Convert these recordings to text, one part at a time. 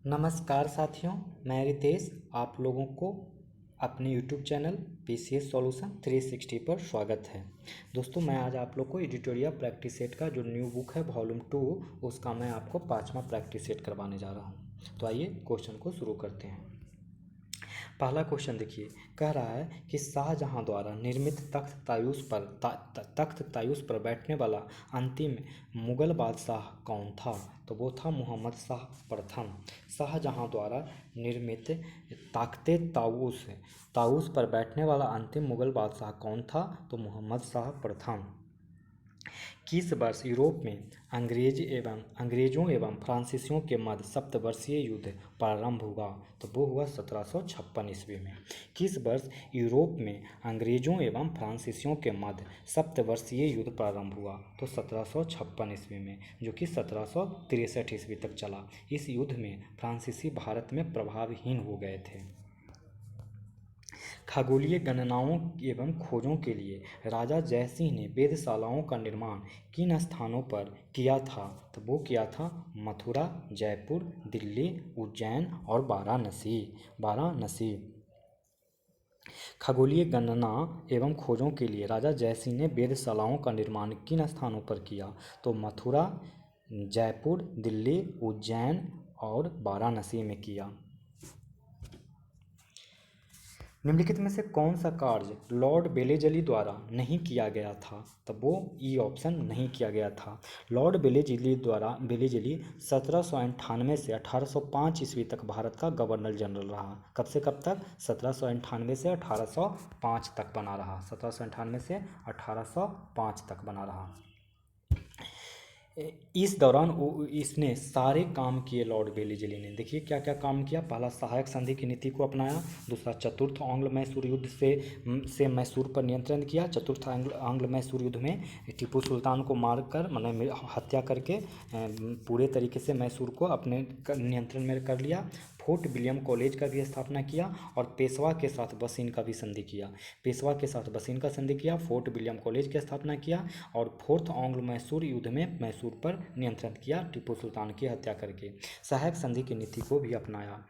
नमस्कार साथियों, मैं रितेश आप लोगों को अपने YouTube चैनल PCS सॉल्यूशन 360 पर स्वागत है। दोस्तों, मैं आज आप लोग को एडिटोरियल प्रैक्टिस सेट का जो न्यू बुक है वॉल्यूम 2 उसका मैं आपको 5वां प्रैक्टिस सेट करवाने जा रहा हूं। तो आइए क्वेश्चन को शुरू करते हैं। पहला क्वेश्चन देखिए, कह रहा है कि शाहजहां द्वारा निर्मित तख्त तायूस पर बैठने वाला अंतिम मुगल बादशाह कौन था? तो वो था मोहम्मद शाह प्रथम। शाहजहां द्वारा निर्मित ताख्ते ताऊस पर बैठने वाला अंतिम मुगल बादशाह कौन था? तो मोहम्मद शाह प्रथम। किस वर्ष यूरोप में अंग्रेजों एवं फ्रांसीसियों के मध्य सप्तवर्षीय युद्ध प्रारंभ हुआ? तो वो हुआ 1756 ईस्वी में। किस वर्ष यूरोप में अंग्रेजों एवं फ्रांसीसियों के मध्य सप्तवर्षीय युद्ध प्रारंभ हुआ? तो 1756 ईस्वी में, जो कि 1763 ईस्वी तक चला। इस युद्ध में फ्रांसीसी भारत में प्रभावहीन हो गए थे। खगोलीय गणनाओं एवं खोजों के लिए राजा जयसिंह ने वेधशालाओं का निर्माण किन स्थानों पर किया था? तो वो किया था मथुरा, जयपुर, दिल्ली, उज्जैन और वाराणसी। खगोलीय गणना एवं खोजों के लिए राजा जयसिंह ने वेधशालाओं का निर्माण किन स्थानों पर किया? तो मथुरा, जयपुर, दिल्ली, उज्जैन और वाराणसी में किया। निम्नलिखित में से कौन सा कार्य लॉर्ड वेलेजली द्वारा नहीं किया गया था? तब वो ई ऑप्शन नहीं किया गया था। लॉर्ड वेलेजली 1798 से 1805 ईस्वी तक भारत का गवर्नर जनरल रहा। कब से कब तक? 1798 से 1805 तक बना रहा। 1798 से 1805 तक बना रहा। इस दौरान इसने सारे काम किए लॉर्ड वेलेजली ने। देखिए क्या क्या काम किया। पहला, सहायक संधि की नीति को अपनाया। दूसरा, चतुर्थ आंग्ल मैसूर युद्ध से मैसूर पर नियंत्रण किया। चतुर्थ आंग्ल मैसूर युद्ध में टीपू सुल्तान को मारकर मतलब हत्या करके पूरे तरीके से मैसूर को अपने नियंत्रण में कर लिया। फोर्ट विलियम कॉलेज का भी स्थापना किया और पेशवा के साथ बसीन का भी संधि किया। फोर्ट विलियम कॉलेज की स्थापना किया और फोर्थ आंग्ल मैसूर युद्ध में मैसूर पर नियंत्रण किया टीपू सुल्तान की हत्या करके। सहायक संधि की नीति को भी अपनाया।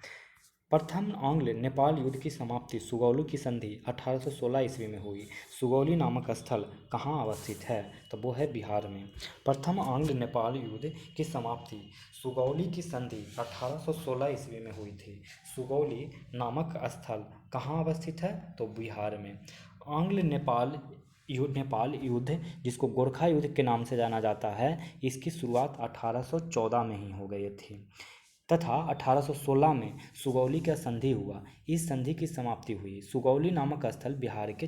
प्रथम आंग्ल नेपाल युद्ध की समाप्ति सुगौली की संधि 1816 ईस्वी में हुई। सुगौली नामक स्थल कहाँ अवस्थित है? तो वो है बिहार में। प्रथम आंग्ल नेपाल युद्ध की समाप्ति सुगौली की संधि 1816 ईस्वी में हुई थी। सुगौली नामक स्थल कहाँ अवस्थित है? तो बिहार में। आंग्ल नेपाल युद्ध जिसको गोरखा युद्ध के नाम से जाना जाता है, इसकी शुरुआत 1814 में ही हो गई थी तथा 1816 में सुगौली का संधि हुआ। इस संधि की समाप्ति हुई। सुगौली नामक स्थल बिहार के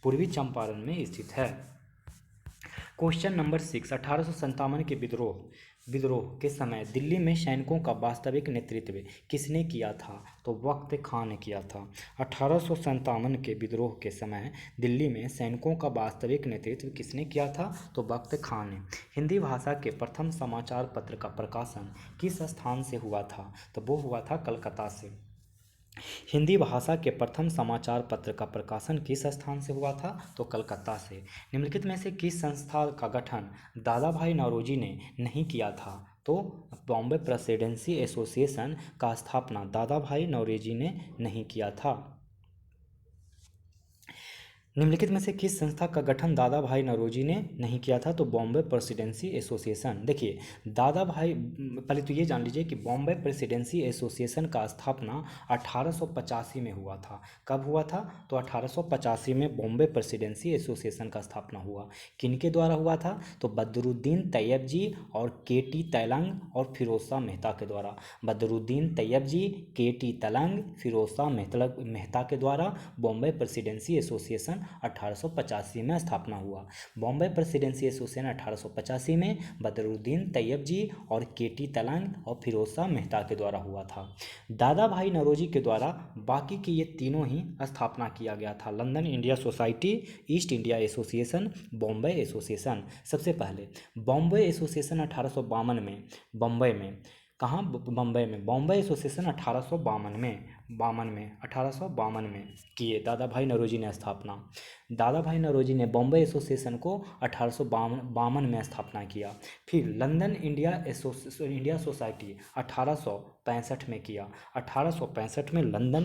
पूर्वी चंपारण में स्थित है। क्वेश्चन नंबर 6, 1857 के विद्रोह के समय दिल्ली में सैनिकों का वास्तविक नेतृत्व किसने किया था? तो वक्त खां ने किया था। 1857 के विद्रोह के समय दिल्ली में सैनिकों का वास्तविक नेतृत्व किसने किया था? तो वक्त खां ने। हिंदी भाषा के प्रथम समाचार पत्र का प्रकाशन किस स्थान से हुआ था? तो वो हुआ था कलकत्ता से। हिंदी भाषा के प्रथम समाचार पत्र का प्रकाशन किस स्थान से हुआ था? तो कलकत्ता से। निम्नलिखित में से किस संस्था का गठन दादा भाई नौरोजी ने नहीं किया था? तो बॉम्बे प्रेसिडेंसी एसोसिएशन का स्थापना दादा भाई नौरोजी ने नहीं किया था। निम्नलिखित में से किस संस्था का गठन दादा भाई नौरोजी ने नहीं किया था? तो बॉम्बे प्रेसिडेंसी एसोसिएशन। देखिए दादा भाई, पहले तो ये जान लीजिए कि बॉम्बे प्रेसिडेंसी एसोसिएशन का स्थापना 1885 में हुआ था। कब हुआ था? तो 1885 में बॉम्बे प्रेसिडेंसी एसोसिएशन का स्थापना हुआ। किनके द्वारा हुआ था? तो बदरुद्दीन तैयब जी और केटी तैलंग और फिरोज शाह मेहता के द्वारा। बदरुद्दीन तैयब जी, केटी तैलंग, फिरोज शाह मेहता के द्वारा बॉम्बे प्रेसिडेंसी एसोसिएशन 1885 में स्थापना हुआ। बॉम्बे प्रेसिडेंसी एसोसिएशन 1885 में बदरुद्दीन तैयब जी और केटी तैलंग और फिरोज शाह मेहता के द्वारा हुआ था। दादा भाई नौरोजी के द्वारा बाकी के ये तीनों ही स्थापना किया गया था। London India society, east India association, Bombay association. सबसे पहले बॉम्बे एसोसिएशन 1852 में बॉम्बे में कहाँ? बम्बई में। बॉम्बे एसोसिएशन 1852 में किए दादा भाई नौरोजी ने स्थापना। दादा भाई नौरोजी ने बॉम्बे एसोसिएशन को 1852 में स्थापना किया। फिर लंदन इंडिया सोसाइटी 1865 में किया। 1865 में लंदन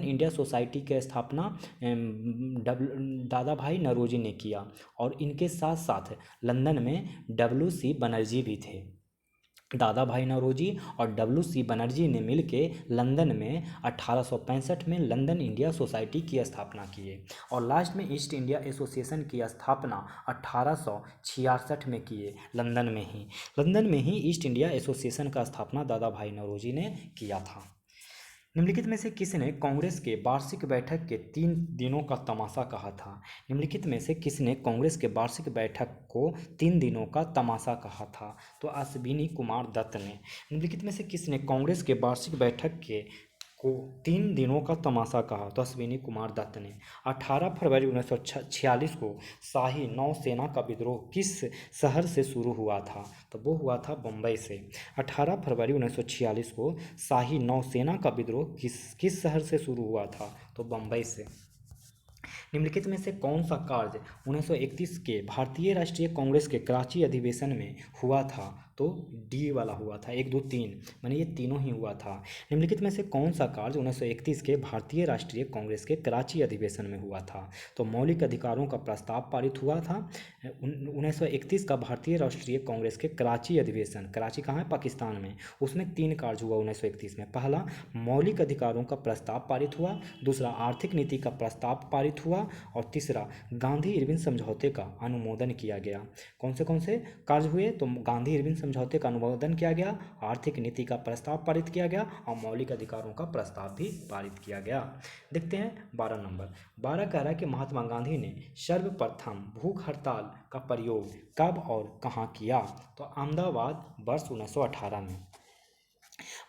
इंडिया सोसाइटी की स्थापना दादा भाई नौरोजी ने किया। और इनके साथ साथ लंदन में WC बनर्जी भी थे। दादा भाई नौरोजी और WC बनर्जी ने मिलके लंदन में 1865 में लंदन इंडिया सोसाइटी की स्थापना किए। और लास्ट में ईस्ट इंडिया एसोसिएशन की स्थापना 1866 में किए, लंदन में ही ईस्ट इंडिया एसोसिएशन का स्थापना दादा भाई नौरोजी ने किया था। निम्नलिखित में से किसने कांग्रेस के वार्षिक बैठक के 3 दिनों का तमाशा कहा था? निम्नलिखित में से किसने कांग्रेस के वार्षिक बैठक को 3 दिनों का तमाशा कहा था? तो अश्विनी कुमार दत्त ने। निम्नलिखित में से किसने कांग्रेस के वार्षिक बैठक को 3 दिनों का तमाशा कहा? तो अश्विनी कुमार दत्त ने। 18 फरवरी 1946 को शाही नौसेना का विद्रोह किस शहर से शुरू हुआ था? तो वो हुआ था बम्बई से। 18 फरवरी 1946 को शाही नौसेना का विद्रोह किस शहर से शुरू हुआ था? तो बम्बई से। निम्नलिखित में से कौन सा कार्य 1931 के भारतीय राष्ट्रीय कांग्रेस के कराची अधिवेशन में हुआ था? तो डी वाला हुआ था। 1 2 3 माने ये तीनों ही हुआ था। निम्नलिखित में से कौन सा कार्य 1931 के भारतीय राष्ट्रीय कांग्रेस के कराची अधिवेशन में हुआ था? तो मौलिक अधिकारों का प्रस्ताव पारित हुआ था। 1931 का भारतीय राष्ट्रीय कांग्रेस के कराची अधिवेशन, कराची कहाँ है? पाकिस्तान में। उसमें 3 कार्य हुआ 1931 में। पहला, मौलिक अधिकारों का प्रस्ताव पारित हुआ। दूसरा, आर्थिक नीति का प्रस्ताव पारित हुआ। और तीसरा, गांधी इरविन समझौते का अनुमोदन किया गया। कौन से कार्य हुए? तो गांधी इरविन समझौते का अनुमोदन किया गया, आर्थिक नीति का प्रस्ताव पारित किया गया और मौलिक अधिकारों का प्रस्ताव भी पारित किया गया। देखते हैं 12 नंबर। 12 कह रहा है कि महात्मा गांधी ने सर्वप्रथम भूख हड़ताल का प्रयोग कब और कहाँ किया? तो अहमदाबाद वर्ष 1918 में।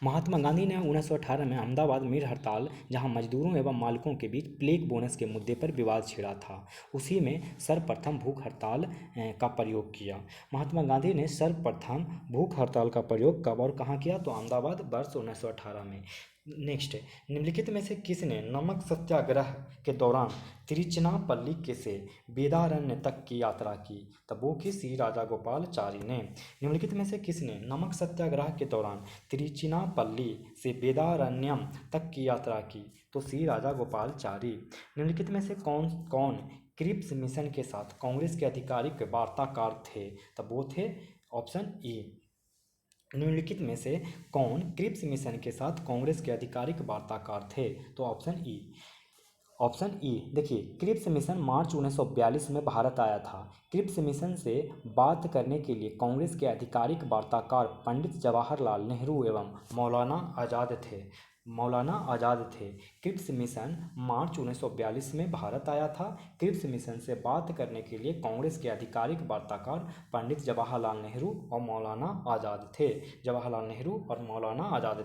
महात्मा गांधी ने 1918 में अहमदाबाद मिल हड़ताल, जहां मजदूरों एवं मालिकों के बीच प्लेग बोनस के मुद्दे पर विवाद छिड़ा था, उसी में सर्वप्रथम भूख हड़ताल का प्रयोग किया। महात्मा गांधी ने सर्वप्रथम भूख हड़ताल का प्रयोग कब और कहाँ किया? तो अहमदाबाद वर्ष 1918 में। नेक्स्ट, निम्नलिखित में से किसने नमक सत्याग्रह के दौरान तिरुचिनापल्ली से वेदारण्य तक की यात्रा की? तब वो की श्री राजागोपालाचारी ने। निम्नलिखित में से किसने नमक सत्याग्रह के दौरान तिरुचिनापल्ली से वेदारण्यम तक की यात्रा की? तो श्री राजागोपालाचारी। निम्नलिखित में से कौन क्रिप्स मिशन के साथ कांग्रेस के आधिकारिक वार्ताकार थे? तब वो थे ऑप्शन ई। निम्नलिखित में से कौन क्रिप्स मिशन के साथ कांग्रेस के आधिकारिक वार्ताकार थे? तो ऑप्शन ई। देखिए, क्रिप्स मिशन मार्च 1942 में भारत आया था। क्रिप्स मिशन से बात करने के लिए कांग्रेस के आधिकारिक वार्ताकार पंडित जवाहरलाल नेहरू एवं मौलाना आज़ाद थे। क्रिप्स मिशन मार्च 1942 में भारत आया था। क्रिप्स मिशन से बात करने के लिए कांग्रेस के आधिकारिक वार्ताकार पंडित जवाहरलाल नेहरू और मौलाना आज़ाद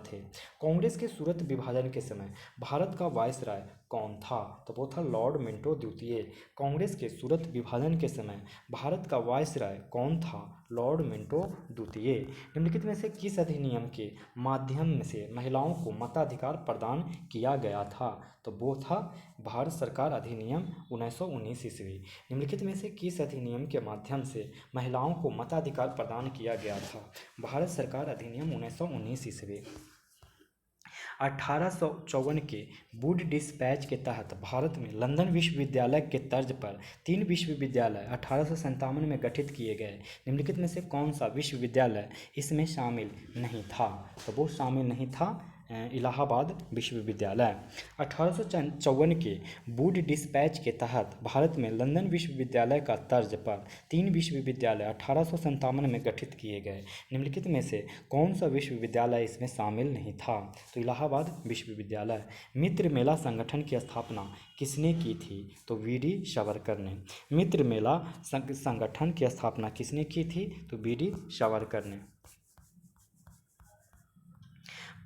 थे। कांग्रेस के सूरत विभाजन के समय भारत का वायसराय कौन था? तो वो था लॉर्ड मिंटो द्वितीय। कांग्रेस के सूरत विभाजन के समय भारत का वायसराय कौन था? लॉर्ड मिंटो द्वितीय। निम्नलिखित में से किस अधिनियम के माध्यम से महिलाओं को मताधिकार प्रदान किया गया था? तो वो था भारत सरकार अधिनियम 1919 ईस्वी। निम्नलिखित में से किस अधिनियम के माध्यम से महिलाओं को मताधिकार प्रदान किया गया था? भारत सरकार अधिनियम 1919 ईस्वी। 1854 के वुड डिस्पैच के तहत भारत में लंदन विश्वविद्यालय के तर्ज पर 3 विश्वविद्यालय 1857 में गठित किए गए। निम्नलिखित में से कौन सा विश्वविद्यालय इसमें शामिल नहीं था? तो वो शामिल नहीं था इलाहाबाद विश्वविद्यालय। 1854 के वुड डिस्पैच के तहत भारत में लंदन विश्वविद्यालय का तर्ज पर 3 विश्वविद्यालय 1857 में गठित किए गए। निम्नलिखित में से कौन सा विश्वविद्यालय इसमें शामिल नहीं था? तो इलाहाबाद विश्वविद्यालय। मित्र मेला संगठन की स्थापना किसने की थी? तो वीडी सावरकर ने। मित्र मेला संगठन की स्थापना किसने की थी? तो वीडी सावरकर ने।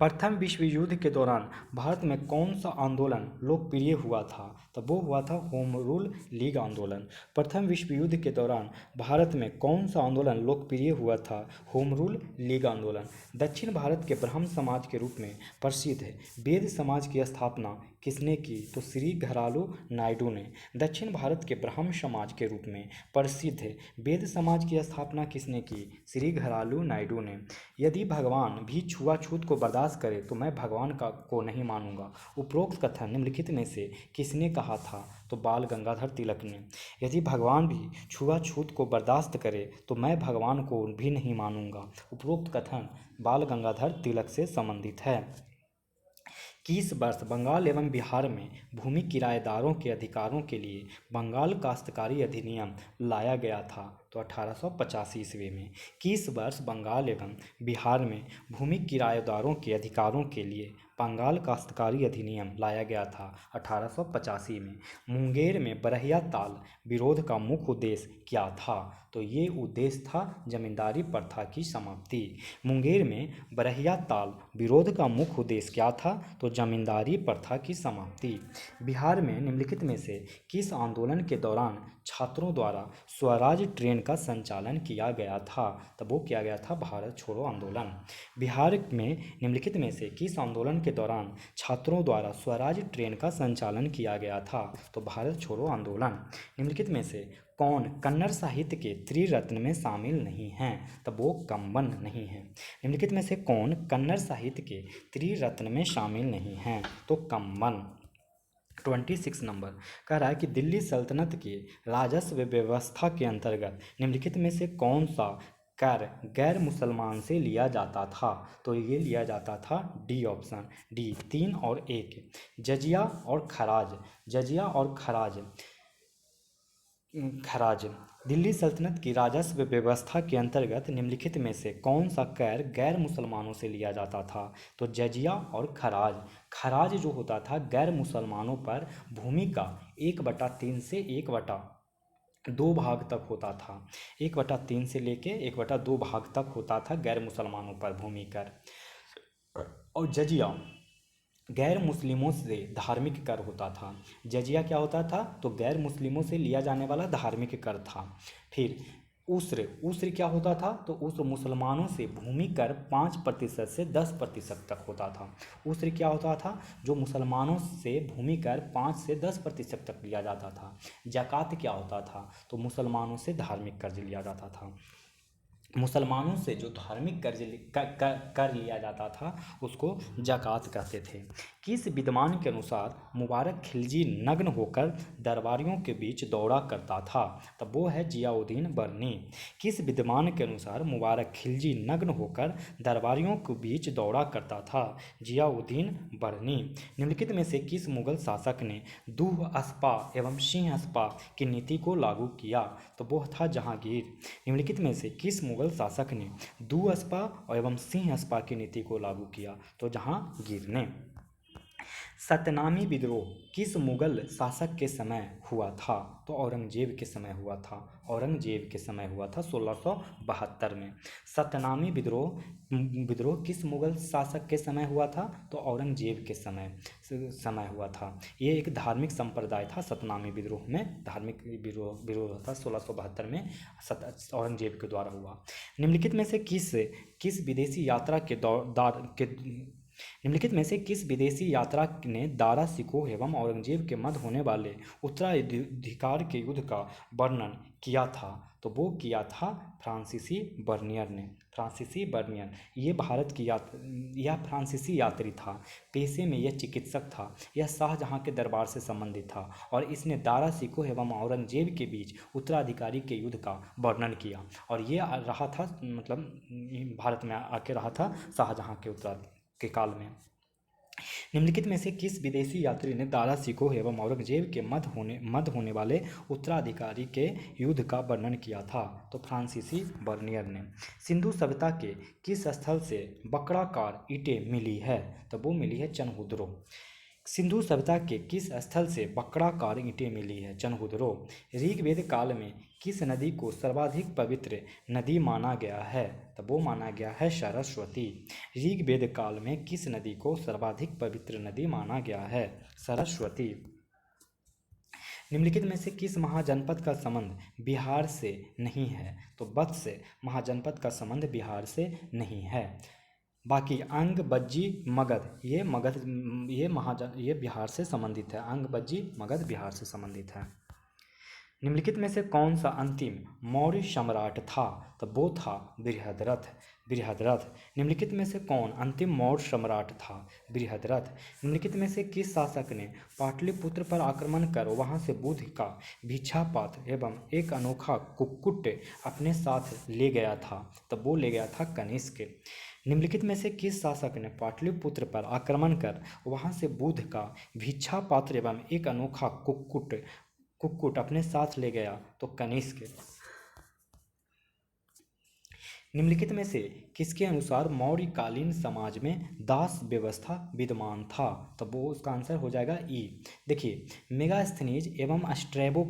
प्रथम विश्व युद्ध के दौरान भारत में कौन सा आंदोलन लोकप्रिय हुआ था? तो वो हुआ था होम रूल लीग आंदोलन। प्रथम विश्व युद्ध के दौरान भारत में कौन सा आंदोलन लोकप्रिय हुआ था? होम रूल लीग आंदोलन। दक्षिण भारत के ब्राह्मण समाज के रूप में प्रसिद्ध है वेद समाज की स्थापना किसने की? तो श्री घरालू नायडू ने। दक्षिण भारत के ब्राह्मण समाज के रूप में प्रसिद्ध है वेद समाज की स्थापना किसने की? श्री घरालू नायडू ने। यदि भगवान भी छुआछूत को बर्दाश्त करे तो मैं भगवान को नहीं मानूंगा। उपरोक्त कथन निम्नलिखित में से किसने कहा था? तो बाल गंगाधर तिलक ने। यदि भगवान भी छुआछूत को बर्दाश्त करे तो मैं भगवान को भी नहीं मानूंगा। उपरोक्त कथन बाल गंगाधर तिलक से संबंधित है। किस वर्ष बंगाल एवं बिहार में भूमि किराएदारों के अधिकारों के लिए बंगाल काश्तकारी अधिनियम लाया गया था? तो 1885 ईस्वी में। किस वर्ष बंगाल एवं बिहार में भूमि किराएदारों के अधिकारों के लिए बंगाल काश्तकारी अधिनियम लाया गया था? 1885 में। मुंगेर में बरहिया ताल विरोध का मुख्य उद्देश्य क्या था? तो ये उद्देश्य था जमींदारी प्रथा की समाप्ति। मुंगेर में बरहिया ताल विरोध का मुख्य उद्देश्य क्या था? तो जमींदारी प्रथा की समाप्ति। बिहार में निम्नलिखित में से किस आंदोलन के दौरान छात्रों द्वारा स्वराज ट्रेन का संचालन किया गया था? तब वो किया गया था भारत छोड़ो आंदोलन। बिहार में निम्नलिखित में से किस आंदोलन के दौरान छात्रों द्वारा स्वराज ट्रेन का संचालन किया गया था? तो भारत छोड़ो आंदोलन। निम्नलिखित में से कौन कन्नड़ साहित्य के त्रिरत्न में शामिल नहीं हैं? तब वो कम्बन नहीं है। निम्नलिखित में से कौन कन्नड़ साहित्य के त्रिरत्न में शामिल नहीं हैं? तो कम्बन। 26 नंबर कह रहा है कि दिल्ली सल्तनत के राजस्व व्यवस्था के अंतर्गत निम्नलिखित में से कौन सा कर गैर मुसलमान से लिया जाता था? तो ये लिया जाता था डी ऑप्शन, डी 3 और 1, जजिया और खराज। जजिया और खराज दिल्ली सल्तनत की राजस्व व्यवस्था के अंतर्गत निम्नलिखित में से कौन सा कर गैर मुसलमानों से लिया जाता था? तो जजिया और खराज। खराज जो होता था गैर मुसलमानों पर भूमि का 1/3 से 1/2 भाग तक होता था। 1/3 से लेके 1/2 भाग तक होता था गैर मुसलमानों पर भूमि कर। और जजिया गैर मुस्लिमों से धार्मिक कर होता था। जजिया क्या होता था? तो गैर मुस्लिमों से लिया जाने वाला धार्मिक कर था। फिर उस्र क्या होता था? तो उस्र मुसलमानों से भूमि कर 5% से 10% तक होता था। उस्र क्या होता था? जो मुसलमानों से भूमि कर 5 से 10% तक लिया जाता था। ज़कात क्या होता था? तो मुसलमानों से धार्मिक कर्ज लिया जाता था। मुसलमानों से जो धार्मिक कर लिया जाता था उसको ज़कात कहते थे। किस विद्वान के अनुसार मुबारक खिलजी नग्न होकर दरबारियों के बीच दौड़ा करता था? तब वो है जियाउद्दीन बर्नी। किस विद्वान के अनुसार मुबारक खिलजी नग्न होकर दरबारियों के बीच दौड़ा करता था? जियाउद्दीन बर्नी। निम्नलिखित में से किस मुगल शासक ने दूह अस्पा एवं सिंह अस्पा की नीति को लागू किया? तो वो था जहांगीर। निम्नलिखित में से किस मुगल शासक ने दूह अस्पा एवं सिंह अस्पा की नीति को लागू किया? तो जहांगीर ने। सतनामी विद्रोह किस मुगल शासक के समय हुआ था? तो औरंगजेब के समय हुआ था। औरंगजेब के समय हुआ था 1672 में। सतनामी विद्रोह किस मुगल शासक के समय हुआ था? तो औरंगजेब के समय हुआ था। ये एक धार्मिक संप्रदाय था। सतनामी विद्रोह में धार्मिक विरोध था 1672 में औरंगजेब के द्वारा हुआ। निम्नलिखित में से किस विदेशी यात्रा निम्नलिखित में से किस विदेशी यात्रा ने दारा सिकोह एवं औरंगजेब के मध्य होने वाले उत्तराधिकार के युद्ध का वर्णन किया था? तो वो किया था फ्रांसीसी बर्नियर ने। फ्रांसीसी बर्नियर यह फ्रांसीसी यात्री था। पेशे में यह चिकित्सक था। यह शाहजहां के दरबार से संबंधित था और इसने दारा सिकोह एवं औरंगजेब के बीच उत्तराधिकारी के युद्ध का वर्णन किया। और ये रहा था मतलब भारत में आके रहा था शाहजहां के काल में। निम्नलिखित में से किस विदेशी यात्री ने दारा सिकोह एवं औरंगजेब के मध्य होने वाले उत्तराधिकारी के युद्ध का वर्णन किया था? तो फ्रांसीसी बर्नियर ने। सिंधु सभ्यता के किस स्थल से वक्राकार ईंटें मिली है? तो वो मिली है चनहुद्रो। सिंधु सभ्यता के किस स्थल से वक्राकार ईंटें मिली है? चनहुदरो। ऋग्वेद काल में किस नदी को सर्वाधिक पवित्र नदी माना गया है? तो वो माना गया है सरस्वती। ऋग्वेद काल में किस नदी को सर्वाधिक पवित्र नदी माना गया है? सरस्वती। निम्नलिखित में से किस महाजनपद का संबंध बिहार से नहीं है? तो वत्स महाजनपद का संबंध बिहार से नहीं है। बाकी अंग, बज्जी, मगध ये बिहार से संबंधित है। अंग, बज्जी, मगध बिहार से संबंधित है। निम्नलिखित में से कौन सा अंतिम मौर्य सम्राट था? तो वो था बृहद्रथ। निम्नलिखित में से कौन अंतिम मौर्य सम्राट था? बृहद्रथ। निम्नलिखित में से किस शासक ने पाटलिपुत्र पर आक्रमण कर वहां से बुध का भिक्षापात्र एवं एक अनोखा कुक्कुट अपने साथ ले गया था? तो वो ले गया था कनिष्क। निम्नलिखित में से किस शासक ने पाटलिपुत्र पर आक्रमण कर वहां से बुध का भिक्षा पात्र एवं एक अनोखा कुक्कुट अपने साथ ले गया? तो कनिष्क। निम्नलिखित में से किसके अनुसार मौर्यकालीन समाज में दास व्यवस्था विद्यमान था? तो वो उसका आंसर हो जाएगा ई। देखिए, मेगास्थनीज और स्ट्रैबो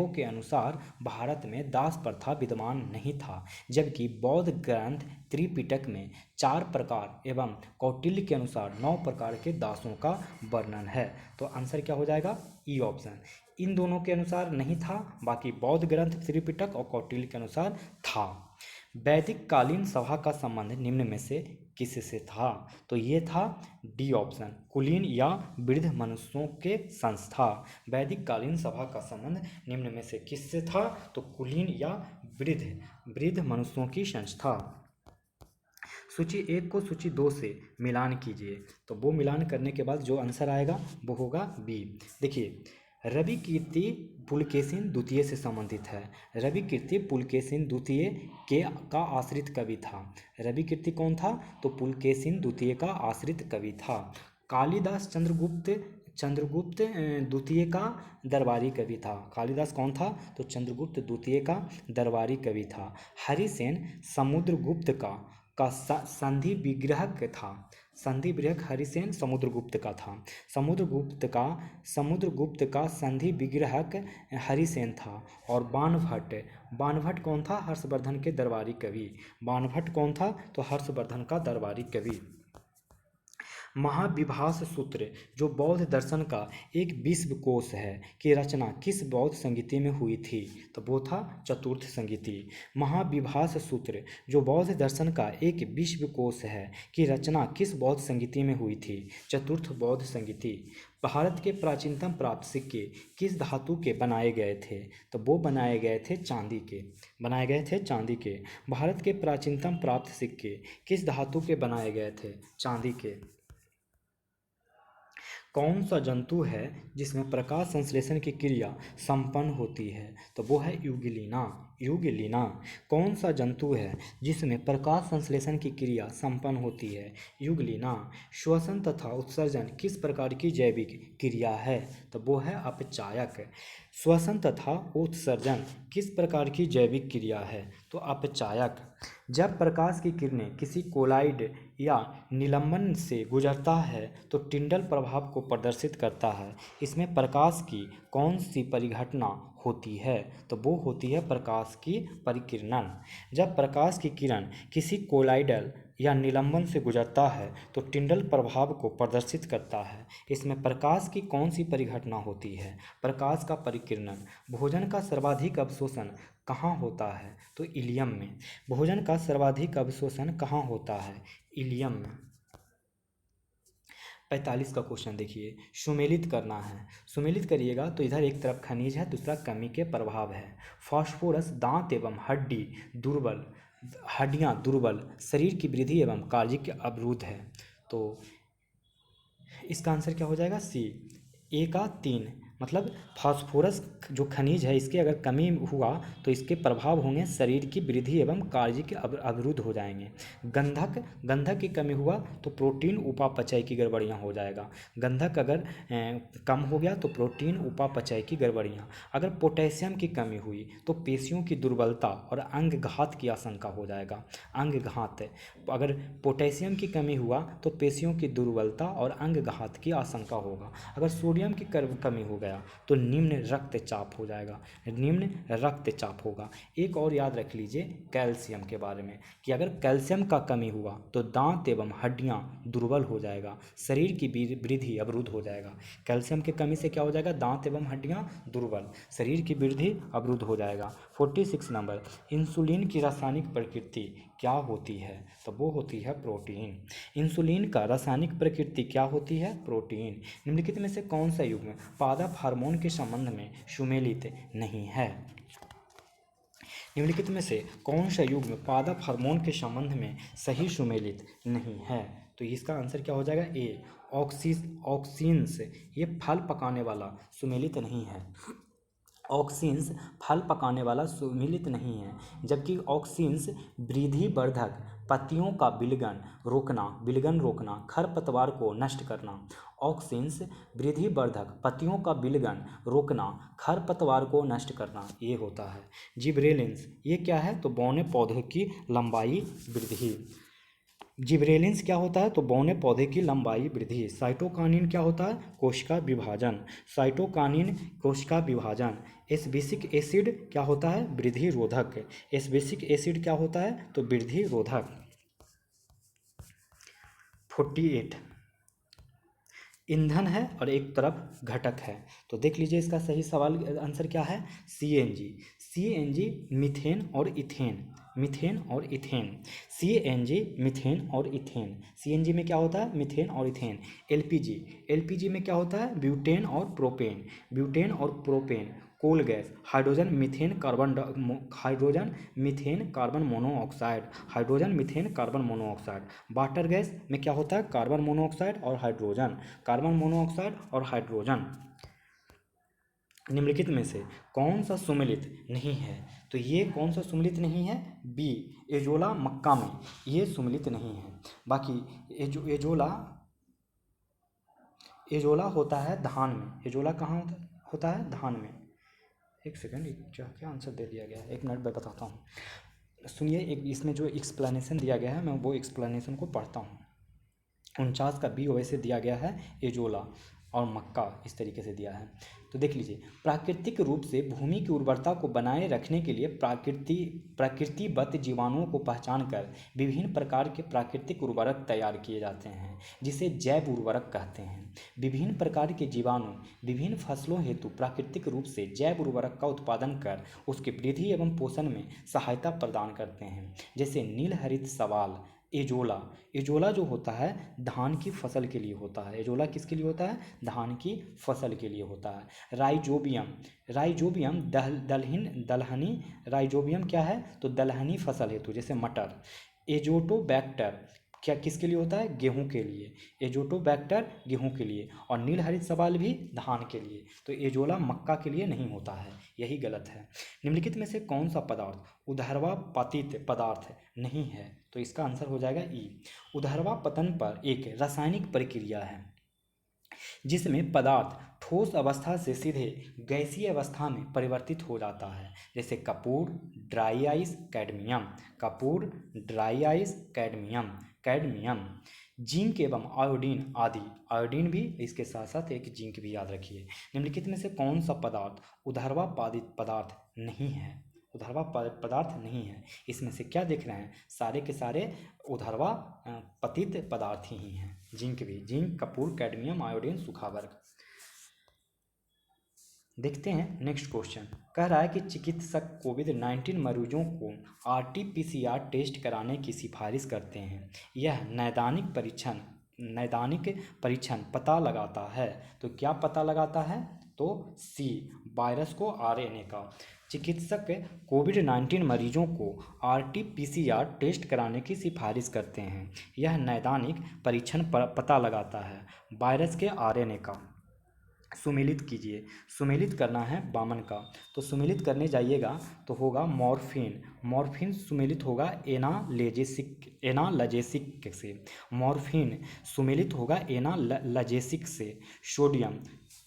के अनुसार भारत में दास प्रथा विद्यमान नहीं था, जबकि बौद्ध ग्रंथ त्रिपिटक में 4 प्रकार एवं कौटिल्य के अनुसार 9 प्रकार के दासों का वर्णन है। तो आंसर क्या हो जाएगा? E option. इन दोनों के अनुसार नहीं था, बाकी बौद्ध ग्रंथ त्रिपिटक और कौटिल्य के अनुसार था। वैदिक कालीन सभा का संबंध निम्न में से किससे था? तो ये था डी ऑप्शन, कुलीन या वृद्ध मनुष्यों के संस्था। वैदिक कालीन सभा का संबंध निम्न में से किससे था? तो कुलीन या वृद्ध मनुष्यों की संस्था। सूची 1 को सूची 2 से मिलान कीजिए। तो वो मिलान करने के बाद जो आंसर आएगा वो होगा बी। देखिए, रवि कीर्ति पुलकेशिन द्वितीय से संबंधित है। रवि कीर्ति पुलकेशिन द्वितीय का आश्रित कवि था। रवि कीर्ति कौन था? तो पुलकेशिन द्वितीय का आश्रित कवि था। कालिदास चंद्रगुप्त द्वितीय का दरबारी कवि था। कालिदास कौन था? तो चंद्रगुप्त द्वितीय का दरबारी कवि था। हरिसेन समुद्रगुप्त का संधि विग्रहक था। संधि विग्रहक हरिसेन समुद्रगुप्त का था। समुद्रगुप्त का संधि विग्रहक हरिसेन था। और बाणभट्ट कौन था? हर्षवर्धन के दरबारी कवि। बाणभट्ट कौन था? तो हर्षवर्धन का दरबारी कवि। महाविभास सूत्र जो बौद्ध दर्शन का एक विश्वकोश है की रचना किस बौद्ध संगीति में हुई थी? तो वो था चतुर्थ संगीति। महाविभास सूत्र जो बौद्ध दर्शन का एक विश्वकोश है की रचना किस बौद्ध संगीति में हुई थी? चतुर्थ बौद्ध संगीति। भारत के प्राचीनतम प्राप्त सिक्के किस धातु के बनाए गए थे? तो वो बनाए गए थे चांदी के। भारत के प्राचीनतम प्राप्त सिक्के किस धातु के बनाए गए थे? चांदी के। कौन सा जंतु है जिसमें प्रकाश संश्लेषण की क्रिया संपन्न होती है? तो वो है यूगिलिना। कौन सा जंतु है जिसमें प्रकाश संश्लेषण की क्रिया संपन्न होती है? यूगिलिना। श्वसन तथा उत्सर्जन किस प्रकार की जैविक क्रिया है? तो वो है अपचायक। श्वसन तथा उत्सर्जन किस प्रकार की जैविक क्रिया है? तो अपचायक। जब प्रकाश की किरणें किसी कोलाइड या निलंबन से गुजरता है तो टिंडल प्रभाव को प्रदर्शित करता है। इसमें प्रकाश की कौन सी परिघटना होती है? तो वो होती है प्रकाश की परिकिरणन। जब प्रकाश की किरण किसी कोलाइडल या निलंबन से गुजरता है तो टिंडल प्रभाव को प्रदर्शित करता है। इसमें प्रकाश की कौन सी परिघटना होती है? प्रकाश का परिकिरणन। भोजन का सर्वाधिक अवशोषण कहाँ होता है? तो इलियम में। भोजन का सर्वाधिक अवशोषण कहाँ होता है? इलियम में। 45 का क्वेश्चन देखिए, सुमेलित करना है। सुमेलित करिएगा तो इधर एक तरफ खनिज है, दूसरा कमी के प्रभाव है। फास्फोरस दांत एवं हड्डियां दुर्बल, शरीर की वृद्धि एवं कार्य के अवरुद्ध है। तो इसका आंसर क्या हो जाएगा? सी। ए का 3 मतलब फास्फोरस जो खनिज है इसकी अगर कमी हुआ तो इसके प्रभाव होंगे शरीर की वृद्धि एवं कार्य के अवरुद्ध हो जाएंगे। गंधक की कमी हुआ तो प्रोटीन उपापचय की गड़बड़ियाँ हो जाएगा। गंधक अगर कम हो गया तो प्रोटीन उपापचय की गड़बड़ियाँ। अगर पोटेशियम की कमी हुई तो पेशियों की दुर्बलता और अंगघात की आशंका हो जाएगा। अंगघात, अगर पोटेशियम की कमी हुआ तो पेशियों की दुर्बलता और अंगघात की आशंका होगा। अगर सोडियम की कमी हो गया तो निम्न रक्तचाप हो जाएगा, निम्न रक्तचाप होगा। एक और याद रख लीजिए कैल्शियम के बारे में कि अगर कैल्शियम का कमी हुआ तो दांत एवं हड्डियां दुर्बल हो जाएगा, शरीर की वृद्धि अवरुद्ध हो जाएगा। कैल्शियम की कमी से क्या हो जाएगा? दांत एवं हड्डियां दुर्बल, शरीर की वृद्धि अवरुद्ध हो जाएगा। 46 नंबर, इंसुलिन की रासायनिक प्रकृति क्या होती है? तो वो होती है प्रोटीन। इंसुलिन का रासायनिक प्रकृति क्या होती है? प्रोटीन। निम्नलिखित में से कौन सा युग्म पादप हार्मोन के संबंध में सुमेलित नहीं है? निम्नलिखित में से कौन सा युग्म पादप हार्मोन के संबंध में सही सुमेलित नहीं है? तो इसका आंसर क्या हो जाएगा? ए, ऑक्सिन्स। ये फल पकाने वाला सुमेलित नहीं है। ऑक्सिन्स फल पकाने वाला सुमेलित नहीं है, जबकि ऑक्सिन्स वृद्धि वर्धक, पत्तियों का विलगन रोकना, खरपतवार को नष्ट करना। ऑक्सिन्स वृद्धि वर्धक, पत्तियों का विलगन रोकना, खरपतवार को नष्ट करना, ये होता है। जिब्रेलिन्स ये क्या है? तो बौने पौधे की लंबाई वृद्धि। जिब्रेलिन्स क्या होता है? तो बौने पौधे की लंबाई वृद्धि। साइटोकानिन क्या होता है? कोशिका विभाजन। साइटोकानिन कोशिका विभाजन। एस्बेसिक एसिड क्या होता है? वृद्धि रोधक। एस्बेसिक एसिड क्या होता है? तो वृद्धि रोधक। 48 ईंधन है और एक तरफ घटक है, तो देख लीजिए इसका सही सवाल आंसर क्या है? सीएनजी। सीएनजी मीथेन और इथेन, मीथेन और इथेन। सीएनजी मीथेन और इथेन। सीएनजी में क्या होता है? मीथेन और इथेन। एलपीजी, एलपीजी में क्या होता है? ब्यूटेन और प्रोपेन, ब्यूटेन और propane. Coal gas, hydrogen methane carbon monoxide, hydrogen methane carbon monoxide. Water gas में क्या होता है? कार्बन मोनोऑक्साइड और हाइड्रोजन, कार्बन मोनोऑक्साइड और हाइड्रोजन। निम्नलिखित में से कौन सा सुमेलित नहीं है? तो ये कौन सा सुमेलित नहीं है? बी, एजोला मक्का में ये सुमेलित नहीं है। बाकी एजोला होता है धान में। एजोला कहाँ होता है? धान में। एक सेकंड, क्या क्या आंसर दे दिया गया है? एक मिनट मैं बताता हूँ। सुनिए, एक इसमें जो एक्सप्लेनेशन दिया गया है मैं वो एक्सप्लेनेशन को पढ़ता हूँ। 49 का बी वैसे दिया गया है एजोला और मक्का इस तरीके से दिया है। तो देख लीजिए, प्राकृतिक रूप से भूमि की उर्वरता को बनाए रखने के लिए प्रकृतिबद्ध जीवाणुओं को पहचान कर विभिन्न प्रकार के प्राकृतिक उर्वरक तैयार किए जाते हैं, जिसे जैव उर्वरक कहते हैं। विभिन्न प्रकार के जीवाणु विभिन्न फसलों हेतु प्राकृतिक रूप से जैव उर्वरक का उत्पादन कर उसकी वृद्धि एवं पोषण में सहायता प्रदान करते हैं, जैसे नीलहरित शैवाल। एजोला, एजोला जो होता है धान की फसल के लिए होता है। एजोला किसके लिए होता है? धान की फसल के लिए होता है। राइजोबियम, राइजोबियम दलहनी, राइजोबियम क्या है? तो दलहनी फसल हेतु, जैसे मटर। एजोटोबैक्टर क्या किसके लिए होता है? गेहूं के लिए। एजोटोबैक्टर गेहूं के लिए, और नीलहरित शैवाल भी धान के लिए। तो एजोला मक्का के लिए नहीं होता है, यही गलत है। निम्नलिखित में से कौन सा पदार्थ उदहर्वापतित पदार्थ नहीं है? तो इसका आंसर हो जाएगा ई। उदहर्वापतन पर एक रासायनिक प्रक्रिया है जिसमें पदार्थ ठोस अवस्था से सीधे गैसीय अवस्था में परिवर्तित हो जाता है, जैसे Kapoor, dry ice, cadmium. Kapoor, dry ice, cadmium. Zinc एवं आयोडीन आदि। आयोडीन भी इसके साथ साथ एक जिंक भी याद रखिए। निम्नलिखित में से कौन सा पदार्थ उदहर्वापादित पदार्थ नहीं है? उदहर्वा पदार्थ नहीं है। इसमें से क्या देख रहे हैं? सारे के सारे उदहर्वा पतित पदार्थ ही हैं। जिंक भी, जिंक, कपूर, कैडमियम, आयोडीन, सूखा वर्ग। देखते हैं नेक्स्ट क्वेश्चन। कह रहा है कि चिकित्सक कोविड-19 मरीजों को आरटी-पीसीआर टेस्ट कराने की सिफारिश करते हैं। यह नैदानिक परीक्षण पता लगाता है। तो क्या पता लगाता है? तो सी, वायरस को आरएनए का। चिकित्सक कोविड-19 मरीजों को आरटी-पीसीआर टेस्ट कराने की सिफारिश करते हैं। यह नैदानिक परीक्षण पता लगाता है वायरस के आरएनए का। सुमेलित कीजिए। सुमेलित करना है बामन का, तो सुमेलित करने जाइएगा तो होगा मॉर्फिन। मॉर्फिन सुमेलित होगा एनाल्जेसिक से। मॉर्फिन सुमेलित होगा एनाल्जेसिक से। सोडियम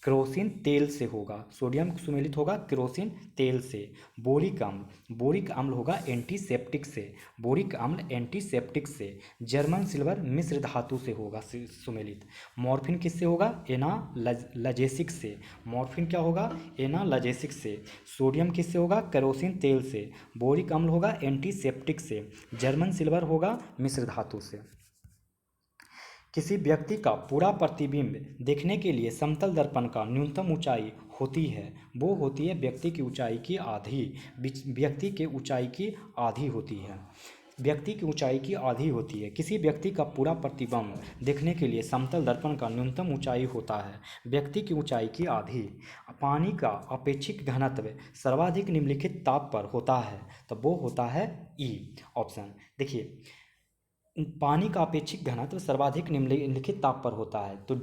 केरोसिन तेल से होगा। सोडियम सुमेलित होगा केरोसिन तेल से। बोरिक अम्ल, बोरिक अम्ल होगा एंटीसेप्टिक से। बोरिक अम्ल एंटीसेप्टिक से। जर्मन सिल्वर मिश्र धातु से होगा सुमेलित। मॉर्फिन किससे होगा? एनाल्जेसिक से। मॉर्फिन क्या होगा? एनाल्जेसिक से। सोडियम किससे होगा? केरोसिन तेल से। बोरिक अम्ल होगा एंटीसेप्टिक से। जर्मन सिल्वर होगा मिश्र धातु से। किसी व्यक्ति का पूरा प्रतिबिंब देखने के लिए समतल दर्पण का न्यूनतम ऊंचाई होती है, वो होती है व्यक्ति की ऊंचाई की आधी। व्यक्ति के ऊंचाई की आधी होती है। व्यक्ति की ऊंचाई की आधी होती है। किसी व्यक्ति का पूरा प्रतिबिंब देखने के लिए समतल दर्पण का न्यूनतम ऊंचाई होता है व्यक्ति की ऊंचाई की आधी। पानी का अपेक्षिक घनत्व सर्वाधिक निम्नलिखित ताप पर होता है, तो वो होता है ई ऑप्शन। देखिए, पानी का अपेक्षिक घनत्व सर्वाधिक निम्नलिखित ताप पर होता है, तो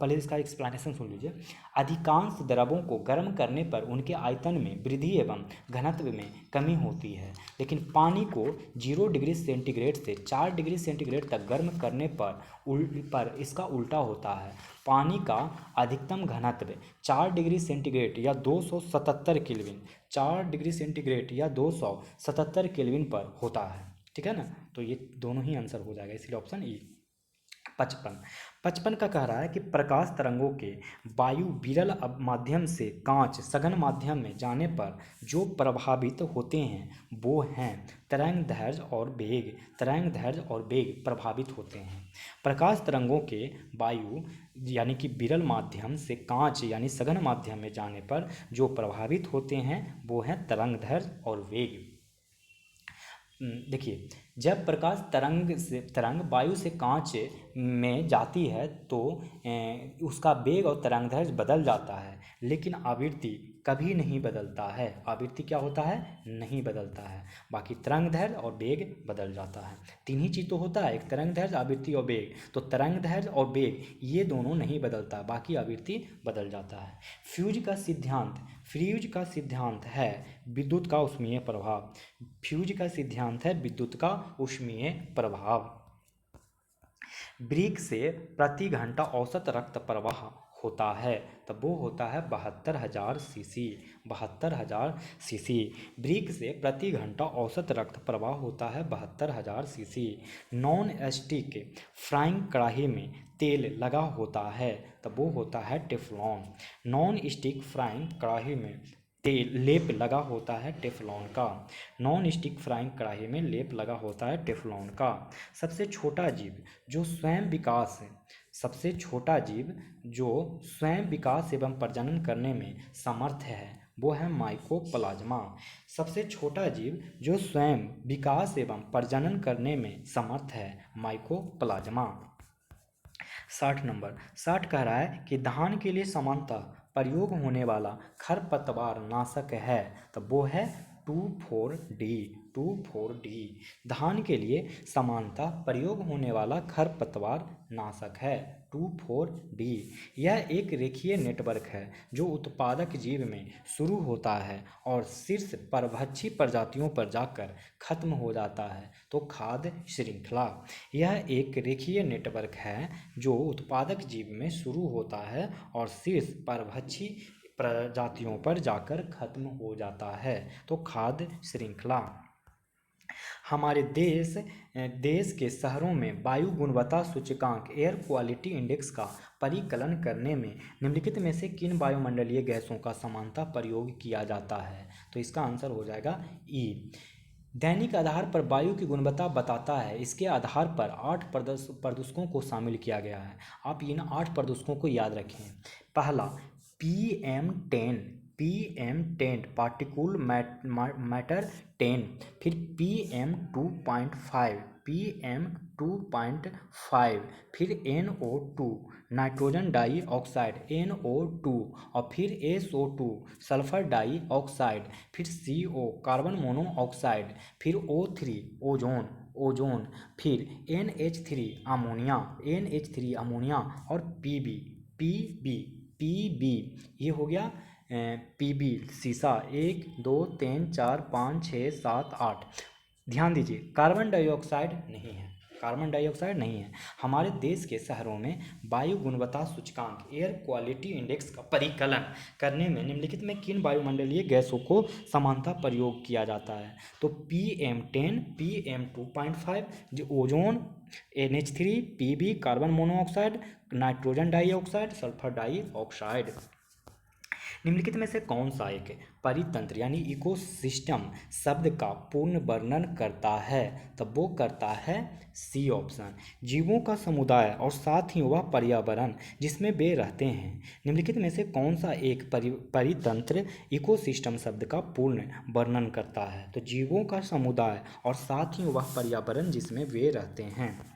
पहले इसका एक्सप्लेनेशन सुन लीजिए। अधिकांश द्रवों को गर्म करने पर उनके आयतन में वृद्धि एवं घनत्व में कमी होती है, लेकिन पानी को 0 डिग्री सेंटीग्रेड से 4 डिग्री सेंटीग्रेड तक गर्म करने पर इसका उल्टा होता है। पानी का अधिकतम घनत्व 4 डिग्री सेंटीग्रेड या 277 केल्विन, 4 डिग्री सेंटीग्रेड या 277 केल्विन पर होता है। ठीक है ना, तो ये दोनों ही आंसर हो जाएगा, इसलिए ऑप्शन ई। 55 का कह रहा है कि प्रकाश तरंगों के वायु विरल माध्यम से कांच सघन माध्यम में जाने पर जो प्रभावित होते हैं वो हैं तरंगदैर्घ्य और वेग। तरंगदैर्घ्य और वेग प्रभावित होते हैं। प्रकाश तरंगों के वायु यानी कि विरल माध्यम से कांच यानी सघन माध्यम में जाने पर जो प्रभावित होते हैं वो हैं तरंगदैर्घ्य और वेग। देखिए, जब प्रकाश तरंग वायु से कांच में जाती है तो उसका वेग और तरंगदैर्घ्य बदल जाता है, लेकिन आवृत्ति कभी नहीं बदलता है। आवृत्ति क्या होता है? नहीं बदलता है। बाकी तरंगदैर्घ्य और वेग बदल जाता है। तीन ही चीज़ तो होता है, एक तरंगदैर्घ्य, आवृत्ति और वेग। तो तरंगदैर्घ्य और वेग ये दोनों नहीं बदलता, बाकी आवृत्ति बदल जाता है। फ्यूज का सिद्धांत है विद्युत का ऊष्मीय प्रभाव। फ्यूज का सिद्धांत है विद्युत का ऊष्मीय प्रभाव। ब्रिक से प्रति घंटा औसत रक्त प्रवाह होता है, तब वो होता है 72,000 सीसी। 72,000 सीसी। ब्रिक से प्रति घंटा औसत रक्त प्रवाह होता है 72,000 सीसी। नॉन स्टिक फ्राइंग कढ़ाई में तेल लगा होता है, तब वो होता है टेफ्लॉन। नॉन स्टिक फ्राइंग कढ़ाई में लेप लगा होता है टेफ्लॉन का। नॉन स्टिक फ्राइंग कढ़ाई में लेप लगा होता है टेफ्लॉन का। सबसे छोटा जीव जो स्वयं विकास एवं प्रजनन करने में समर्थ है वो है माइकोप्लाज्मा। सबसे छोटा जीव जो स्वयं विकास एवं प्रजनन करने में समर्थ है माइकोप्लाज्मा। 60 कह रहा है कि धान के लिए सामान्यतः प्रयोग होने वाला खरपतवार नाशक है, तो वो है 2,4-D। धान के लिए सामान्यतः प्रयोग होने वाला खरपतवार नाशक है 2,4-D। यह एक रेखीय नेटवर्क है जो उत्पादक जीव में शुरू होता है और शीर्ष परभक्षी प्रजातियों पर जाकर खत्म हो जाता है, तो खाद्य श्रृंखला। यह एक रेखीय नेटवर्क है जो उत्पादक जीव में शुरू होता है और शीर्ष परभक्षी प्रजातियों पर जाकर खत्म हो जाता है, तो खाद्य श्रृंखला। हमारे देश के शहरों में वायु गुणवत्ता सूचकांक एयर क्वालिटी इंडेक्स का परिकलन करने में निम्नलिखित में से किन वायुमंडलीय गैसों का समानता प्रयोग किया जाता है, तो इसका आंसर हो जाएगा ई। दैनिक आधार पर वायु की गुणवत्ता बताता है, इसके आधार पर 8 प्रदूषकों को शामिल किया गया है। आप इन 8 प्रदूषकों को याद रखें। पहला PM10 पार्टिकुल मैटर 10, फिर PM2.5, फिर NO2 नाइट्रोजन डाइऑक्साइड NO2, और फिर SO2 सल्फर डाइऑक्साइड, फिर CO कार्बन मोनोऑक्साइड, फिर O3 ओजोन, फिर NH3 अमोनिया और PB PB, ये हो गया PB सीसा 1 2 3 4 5 6 7 8। ध्यान दीजिए, कार्बन डाइऑक्साइड नहीं है, कार्बन डाइऑक्साइड नहीं है। हमारे देश के शहरों में वायु गुणवत्ता सूचकांक एयर क्वालिटी इंडेक्स का परिकलन करने में निम्नलिखित में किन वायुमंडलीय गैसों को समानता प्रयोग किया जाता है? तो PM10, PM2.5, जो ozone, NH3, PB carbon monoxide, nitrogen dioxide, sulphur dioxide. निम्नलिखित में से कौन सा एक परितंत्र यानी इकोसिस्टम शब्द का पूर्ण वर्णन करता है? तब वो करता है सी ऑप्शन, जीवों का समुदाय और साथ ही वह पर्यावरण जिसमें वे रहते हैं। निम्नलिखित में से कौन सा एक परितंत्र इकोसिस्टम शब्द का पूर्ण वर्णन करता है? तो जीवों का समुदाय और साथ ही वह पर्यावरण जिसमें वे रहते हैं।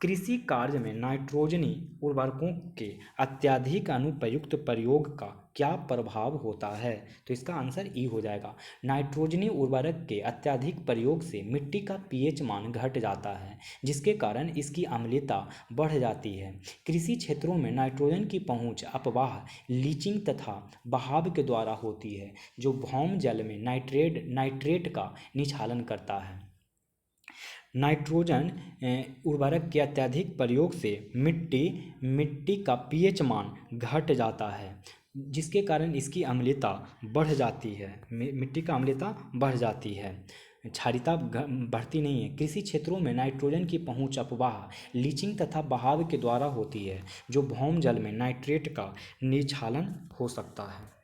कृषि कार्य में नाइट्रोजनी उर्वरकों के अत्यधिक अनुपयुक्त प्रयोग का क्या प्रभाव होता है? तो इसका आंसर ई हो जाएगा। नाइट्रोजनी उर्वरक के अत्यधिक प्रयोग से मिट्टी का पीएच मान घट जाता है, जिसके कारण इसकी अम्लता बढ़ जाती है। कृषि क्षेत्रों में नाइट्रोजन की पहुंच अपवाह, लीचिंग तथा बहाव के द्वारा होती है, जो भौम जल में नाइट्रेट का निक्षालन करता है। नाइट्रोजन उर्वरक के अत्यधिक प्रयोग से मिट्टी का पीएच मान घट जाता है, जिसके कारण इसकी अम्लता बढ़ जाती है, मिट्टी का अम्लता बढ़ जाती है, क्षारीयता बढ़ती नहीं है। कृषि क्षेत्रों में नाइट्रोजन की पहुंच अपवाह, लीचिंग तथा बहाव के द्वारा होती है, जो भौम जल में नाइट्रेट का निक्षालन हो सकता है।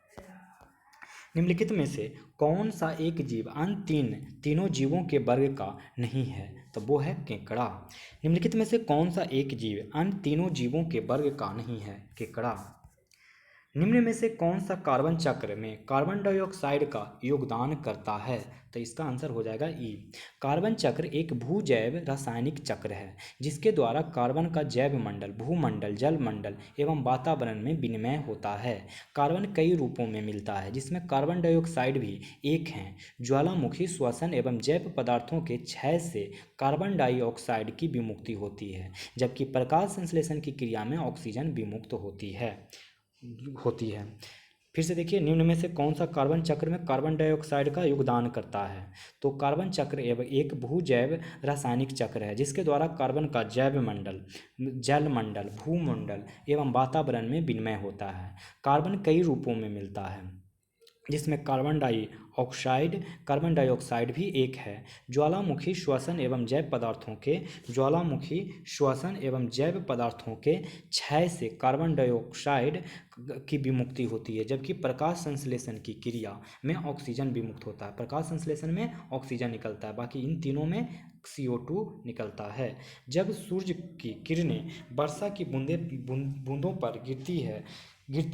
निम्नलिखित में से कौन सा एक जीव अन्य तीनों जीवों के वर्ग का नहीं है? तो वो है केकड़ा। निम्नलिखित में से कौन सा एक जीव अन्य तीनों जीवों के वर्ग का नहीं है? केकड़ा। निम्न में से कौन सा कार्बन चक्र में कार्बन डाइऑक्साइड का योगदान करता है? तो इसका आंसर हो जाएगा ई। कार्बन चक्र एक भूजैव रासायनिक चक्र है, जिसके द्वारा कार्बन का जैव मंडल, भूमंडल, जलमंडल एवं वातावरण में विनिमय होता है। कार्बन कई रूपों में मिलता है, जिसमें कार्बन डाइऑक्साइड भी एक है। ज्वालामुखी श्वसन एवं जैव पदार्थों के क्षय से कार्बन डाइऑक्साइड की विमुक्ति होती है, जबकि प्रकाश संश्लेषण की क्रिया में ऑक्सीजन विमुक्त होती है। फिर से देखिए, निम्न में से कौन सा कार्बन चक्र में कार्बन डाइऑक्साइड का योगदान करता है? तो कार्बन चक्र एक भूजैव रासायनिक चक्र है, जिसके द्वारा कार्बन का जैव मंडल, जलमंडल, भूमंडल एवं वातावरण में विनिमय होता है। कार्बन कई रूपों में मिलता है, जिसमें कार्बन डाइऑक्साइड भी एक है। ज्वालामुखी श्वसन एवं जैव पदार्थों के क्षय से कार्बन डाइऑक्साइड की विमुक्ति होती है, जबकि प्रकाश संश्लेषण की क्रिया में ऑक्सीजन विमुक्त होता है। प्रकाश संश्लेषण में ऑक्सीजन निकलता है, बाकी इन तीनों में CO2 निकलता है। जब सूर्य की किरणें वर्षा की बूंदों पर गिरती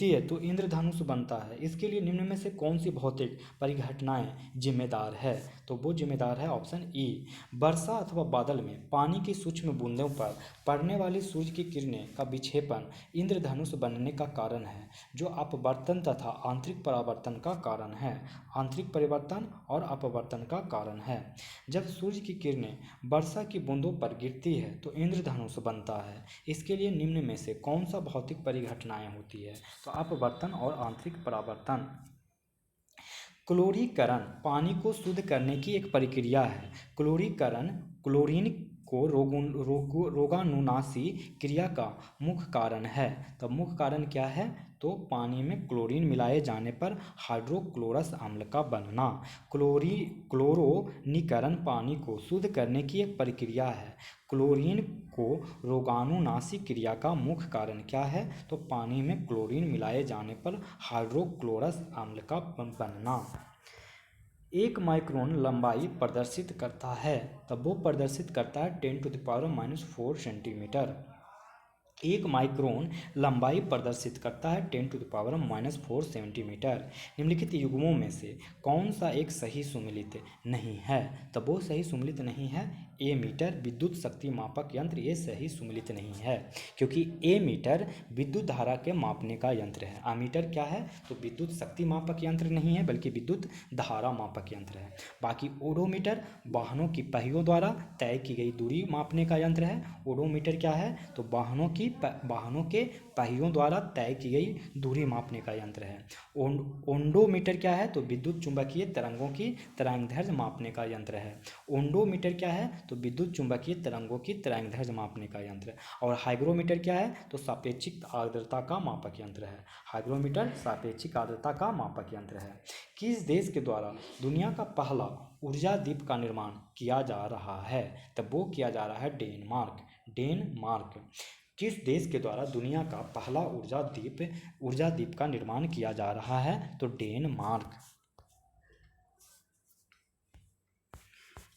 है तो इंद्रधनुष बनता है। इसके लिए निम्न में से कौन सी भौतिक परिघटनाएं जिम्मेदार है? तो वो जिम्मेदार है ऑप्शन ई। वर्षा अथवा बादल में पानी की सूक्ष्म बूंदों पर पड़ने वाली सूर्य की किरणें का विक्षेपण इंद्रधनुष बनने का कारण है, जो अपवर्तन तथा आंतरिक परावर्तन का कारण है। आंतरिक परिवर्तन और अपवर्तन का कारण है। जब सूर्य की किरणें वर्षा की बूंदों पर गिरती है तो इंद्रधनुष बनता है। इसके लिए निम्न में से कौन सा भौतिक परिघटनाएं होती है? तो अपवर्तन और आंतरिक परावर्तन। क्लोरीकरण पानी को शुद्ध करने की एक प्रक्रिया है। क्लोरीकरण क्लोरीन को रोगाणुनाशी क्रिया का मुख्य कारण है। तो मुख्य कारण क्या है? तो पानी में क्लोरीन मिलाए जाने पर हाइड्रोक्लोरस अम्ल का बनना। क्लोरीकरण पानी को शुद्ध करने की एक प्रक्रिया है। क्लोरीन को रोगाणुनाशी क्रिया का मुख्य कारण क्या है? तो पानी में क्लोरीन मिलाए जाने पर हाइड्रोक्लोरस अम्ल का बनना। 1 माइक्रोन लंबाई प्रदर्शित करता है, तब वो प्रदर्शित करता है 10⁻⁴ सेंटीमीटर। 1 माइक्रोन लंबाई प्रदर्शित करता है 10⁻⁴ सेंटीमीटर। निम्नलिखित युग्मों में से कौन सा एक सही सुमेलित नहीं है? तब वो सही सुमेलित नहीं है ए मीटर विद्युत शक्ति मापक यंत्र ये सही सुमेलित नहीं है, क्योंकि ए मीटर विद्युत धारा के मापने का यंत्र है। अमीटर क्या है? तो विद्युत शक्ति मापक यंत्र नहीं है बल्कि विद्युत धारा मापक यंत्र है। बाकी ओडोमीटर वाहनों की पहियों द्वारा तय की गई दूरी मापने का यंत्र है। ओडोमीटर क्या है? तो वाहनों के पहियों द्वारा तय की गई दूरी मापने का यंत्र है। ओंडोमीटर क्या है? तो विद्युत चुंबकीय तरंगों की तरंगदैर्घ्य मापने का यंत्र है। ओंडोमीटर क्या है? तो विद्युत चुंबकीय तरंगों की तरंगदैर्घ्य मापने का यंत्र। और हाइग्रोमीटर क्या है? तो सापेक्षिक आर्द्रता का मापक यंत्र है। हाइग्रोमीटर सापेक्षिक आर्द्रता का मापक यंत्र है। किस देश के द्वारा दुनिया का पहला ऊर्जा द्वीप का निर्माण किया जा रहा है? तब वो किया जा रहा है डेनमार्क। किस देश के द्वारा दुनिया का पहला ऊर्जा द्वीप का निर्माण किया जा रहा है? तो डेनमार्क।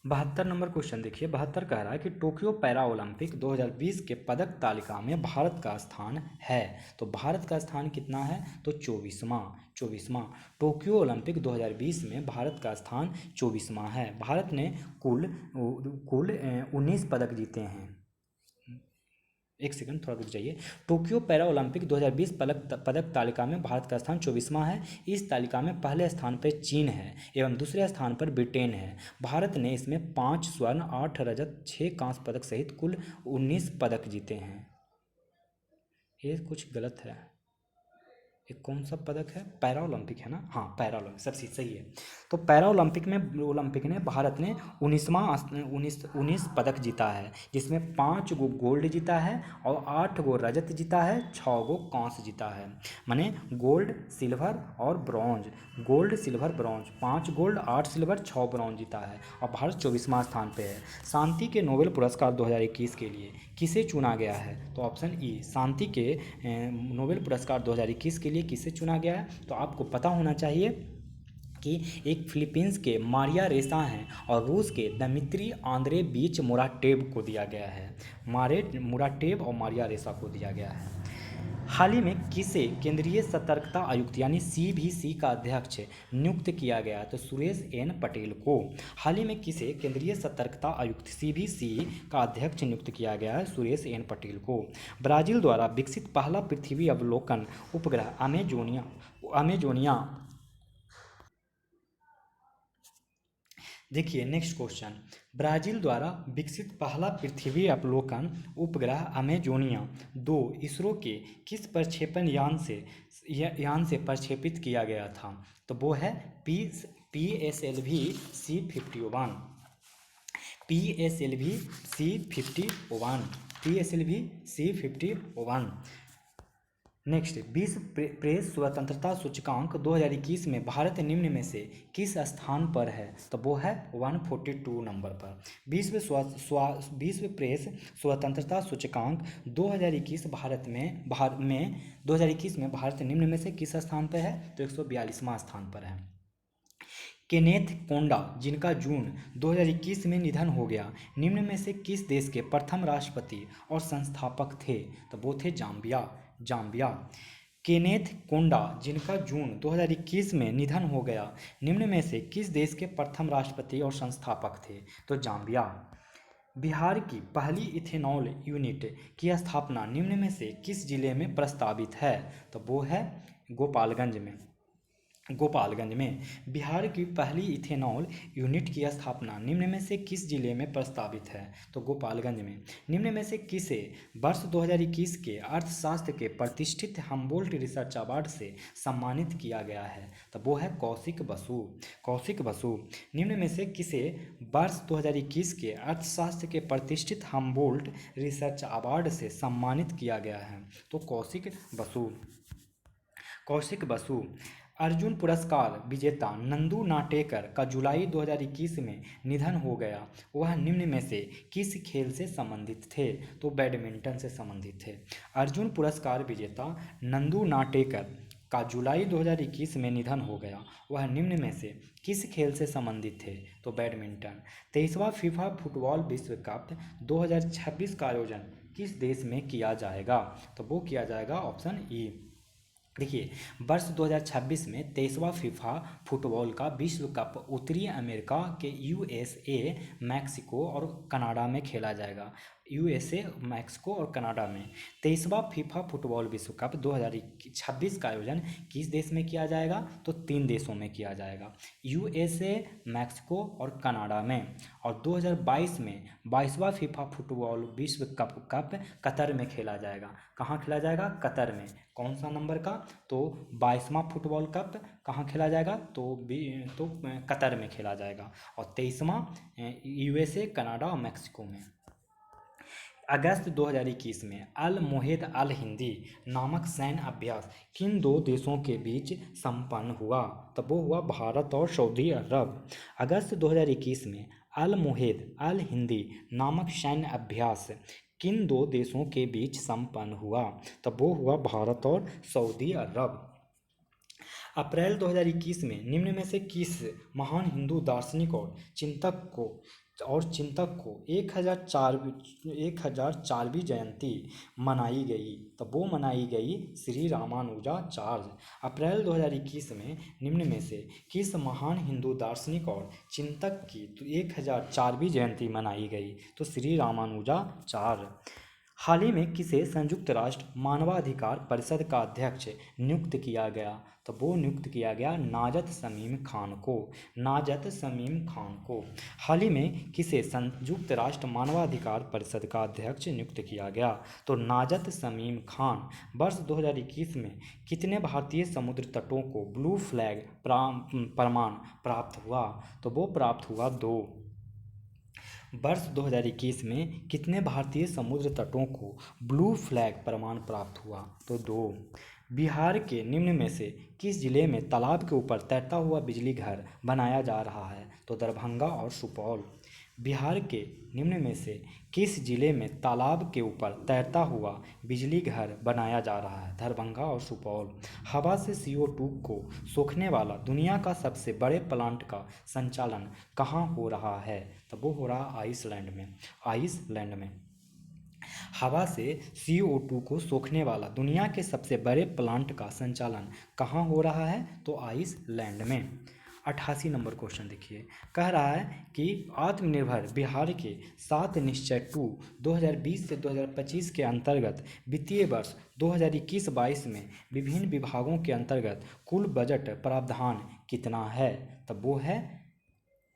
72 नंबर क्वेश्चन देखिए। 72 कह रहा है कि टोक्यो पैरा ओलंपिक 2020 के पदक तालिका में भारत का स्थान है। तो भारत का स्थान कितना है? तो 24वां। टोक्यो ओलंपिक 2020 में भारत का स्थान 24वां है। भारत ने कुल 19 पदक जीते हैं। एक सेकंड थोड़ा रुक जाइए। टोक्यो पैरा ओलंपिक 2020 पदक तालिका में भारत का स्थान 24वां है। इस तालिका में पहले स्थान पर चीन है एवं दूसरे स्थान पर ब्रिटेन है। भारत ने इसमें 5 स्वर्ण, 8 रजत, 6 कांस्य पदक सहित कुल 19 पदक जीते हैं। ये कुछ गलत है। एक कौन सा पदक है? पैरा ओलंपिक है ना? हाँ, पैरा ओलंपिक सब चीज़ सही है। तो पैरा ओलंपिक में भारत ने 19 पदक जीता है, जिसमें 5 गो गोल्ड जीता है और 8 गो रजत जीता है, 6 गो कांस्य जीता है। माने गोल्ड, सिल्वर और bronze. Gold, silver, bronze, 5 gold, 8 silver, 6 bronze जीता है और भारत 24वां स्थान पे है। शांति के नोबेल पुरस्कार 2021 के लिए किसे चुना गया है? तो ऑप्शन ई, शांति के नोबेल पुरस्कार 2021 के लिए किसे चुना गया है? तो आपको पता होना चाहिए कि एक फिलीपींस के मारिया रेसा हैं और रूस के दमित्री आंद्रे बीच मुराटेव को दिया गया है। मुराटेव और मारिया रेसा को दिया गया है। हाल ही में किसे केंद्रीय सतर्कता आयुक्त यानी CVC का अध्यक्ष नियुक्त किया गया? तो सुरेश एन पटेल को। हाल ही में किसे केंद्रीय सतर्कता आयुक्त CVC का अध्यक्ष नियुक्त किया गया है? सुरेश एन पटेल को। ब्राज़ील द्वारा विकसित पहला पृथ्वी अवलोकन उपग्रह अमेजोनिया। देखिए नेक्स्ट क्वेश्चन। ब्राज़ील द्वारा विकसित पहला पृथ्वी अवलोकन उपग्रह अमेजोनिया 2 इसरो के किस प्रक्षेपण यान से प्रक्षेपित किया गया था? तो वो है PSLV C51। PSLV C51। Next, विश्व प्रेस स्वतंत्रता सूचकांक 2021 में भारत निम्न में से किस स्थान पर है? तो वो है 142 नंबर पर। विश्व प्रेस स्वतंत्रता सूचकांक 2021 2021 में भारत निम्न में से किस स्थान पर है? तो 142वां स्थान पर है। केनेथ कोंडा, जिनका जून 2021 में निधन हो गया, निम्न में से किस देश के प्रथम राष्ट्रपति और संस्थापक थे? तो वो थे जाम्बिया। केनेथ कोंडा, जिनका जून 2021 में निधन हो गया, निम्न में से किस देश के प्रथम राष्ट्रपति और संस्थापक थे? तो जाम्बिया। बिहार की पहली इथेनॉल यूनिट की स्थापना निम्न में से किस जिले में प्रस्तावित है? तो वो है गोपालगंज में। बिहार की पहली इथेनॉल यूनिट की स्थापना निम्न में से किस जिले में प्रस्तावित है? तो गोपालगंज में। निम्न में से किसे वर्ष 2021 के अर्थशास्त्र के प्रतिष्ठित हम्बोल्ट रिसर्च अवार्ड से सम्मानित किया गया है? तो वो है कौशिक बसु। निम्न में से किसे वर्ष 2021 के अर्थशास्त्र के प्रतिष्ठित हम्बोल्ट रिसर्च अवार्ड से सम्मानित किया गया है? तो कौशिक बसु। अर्जुन पुरस्कार विजेता नंदू नाटेकर का जुलाई 2021 में निधन हो गया। वह निम्न में से किस खेल से संबंधित थे? तो बैडमिंटन से संबंधित थे। अर्जुन पुरस्कार विजेता नंदू नाटेकर का जुलाई 2021 में निधन हो गया। वह निम्न में से किस खेल से संबंधित थे? तो बैडमिंटन। 23वां फीफा फुटबॉल विश्व कप 2026 का आयोजन किस देश में किया जाएगा? तो वो किया जाएगा ऑप्शन ई, देखिए, वर्ष 2026 में 23वां फीफा फुटबॉल का विश्व कप उत्तरी अमेरिका के यूएसए, मैक्सिको और कनाडा में खेला जाएगा। यूएसए, मैक्सिको और कनाडा में 23वां फीफा फुटबॉल विश्व कप 2026 का आयोजन किस देश में किया जाएगा? तो 3 देशों में किया जाएगा, यूएसए, मैक्सिको और कनाडा में। और 2022 में 22वां फीफा फुटबॉल विश्व कप कतर में खेला जाएगा। कहाँ खेला जाएगा? कतर में। कौन सा नंबर का? तो 22वां फुटबॉल कप कहाँ खेला जाएगा? तो कतर में खेला जाएगा। और 23वां यूएसए, कनाडा और मैक्सिको में। अगस्त 2021 में अल मोहेद अल हिंदी नामक सैन्य अभ्यास किन दो देशों के बीच संपन्न हुआ? तब वो हुआ भारत और सऊदी अरब। अगस्त 2021 में अल मोहेद अल हिंदी नामक सैन्य अभ्यास किन दो देशों के बीच संपन्न हुआ? तब वो हुआ भारत और सऊदी अरब। अप्रैल 2021 में निम्न में से किस महान हिंदू दार्शनिक और चिंतक को 1004वीं जयंती मनाई गई? तो वो मनाई गई श्री रामानुजाचार्य। अप्रैल 2021 में निम्न में से किस महान हिंदू दार्शनिक और चिंतक की 1004वीं जयंती मनाई गई? तो श्री रामानुजाचार्य। हाल ही में किसे संयुक्त राष्ट्र मानवाधिकार परिषद का अध्यक्ष नियुक्त किया गया? तो वो नियुक्त किया गया नाजत शमीम खान को। नाजत शमीम खान को हाल ही में किसे संयुक्त राष्ट्र मानवाधिकार परिषद का अध्यक्ष नियुक्त किया गया? तो नाजत शमीम खान। वर्ष 2021 में कितने भारतीय समुद्र तटों को ब्लू फ्लैग प्रमाण प्राप्त हुआ? तो वो प्राप्त हुआ 2। वर्ष 2021 में कितने भारतीय समुद्र तटों को ब्लू फ्लैग प्रमाण प्राप्त हुआ? तो 2। बिहार के निम्न में से किस जिले में तालाब के ऊपर तैरता हुआ बिजली घर बनाया जा रहा है? तो दरभंगा और सुपौल। बिहार के निम्न में से किस जिले में तालाब के ऊपर तैरता हुआ बिजली घर बनाया जा रहा है? दरभंगा और सुपौल। हवा से CO2 को सोखने वाला दुनिया का सबसे बड़े प्लांट का संचालन कहाँ हो रहा है? तो वो हो रहा आइसलैंड में। आइसलैंड में हवा से CO2 को सोखने वाला दुनिया के सबसे बड़े प्लांट का संचालन कहाँ हो रहा है? तो आइसलैंड में। 88 नंबर क्वेश्चन देखिए, कह रहा है कि आत्मनिर्भर बिहार के 7 निश्चय 2 2020 से 2025 के अंतर्गत वित्तीय वर्ष 2021-22 में विभिन्न विभागों के अंतर्गत कुल बजट प्रावधान कितना है? तब वो है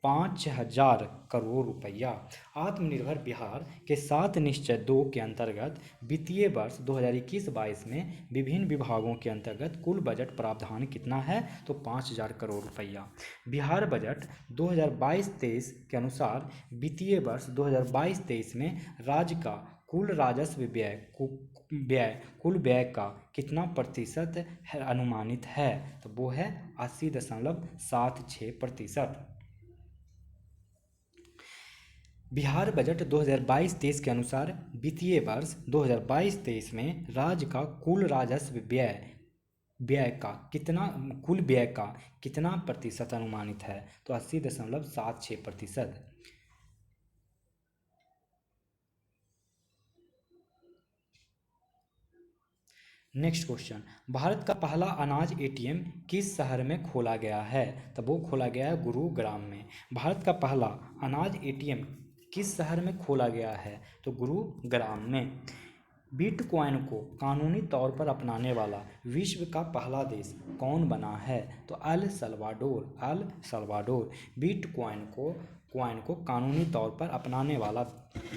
5,000 करोड़ रुपया। आत्मनिर्भर बिहार के 7 निश्चय 2 के अंतर्गत वित्तीय वर्ष 2021-22 में विभिन्न विभागों के अंतर्गत कुल बजट प्रावधान कितना है? तो 5,000 करोड़ रुपया। बिहार बजट 2022-23 के अनुसार वित्तीय वर्ष 2022-23 में राज्य का कुल राजस्व कुल व्यय का कितना प्रतिशत अनुमानित है? तो वो है 80.76%। बिहार बजट 2022-23 के अनुसार वित्तीय वर्ष 2022-23 में राज्य का कुल राजस्व कुल व्यय का कितना प्रतिशत अनुमानित है? तो 80.76%। नेक्स्ट क्वेश्चन, भारत का पहला अनाज ATM किस शहर में खोला गया है? तब वो खोला गया है गुरुग्राम में। भारत का पहला अनाज ATM किस शहर में खोला गया है? तो गुरुग्राम में। बिटकॉइन को कानूनी तौर पर अपनाने वाला विश्व का पहला देश कौन बना है? तो अल सल्वाडोर। बिटकॉइन को कानूनी तौर पर अपनाने वाला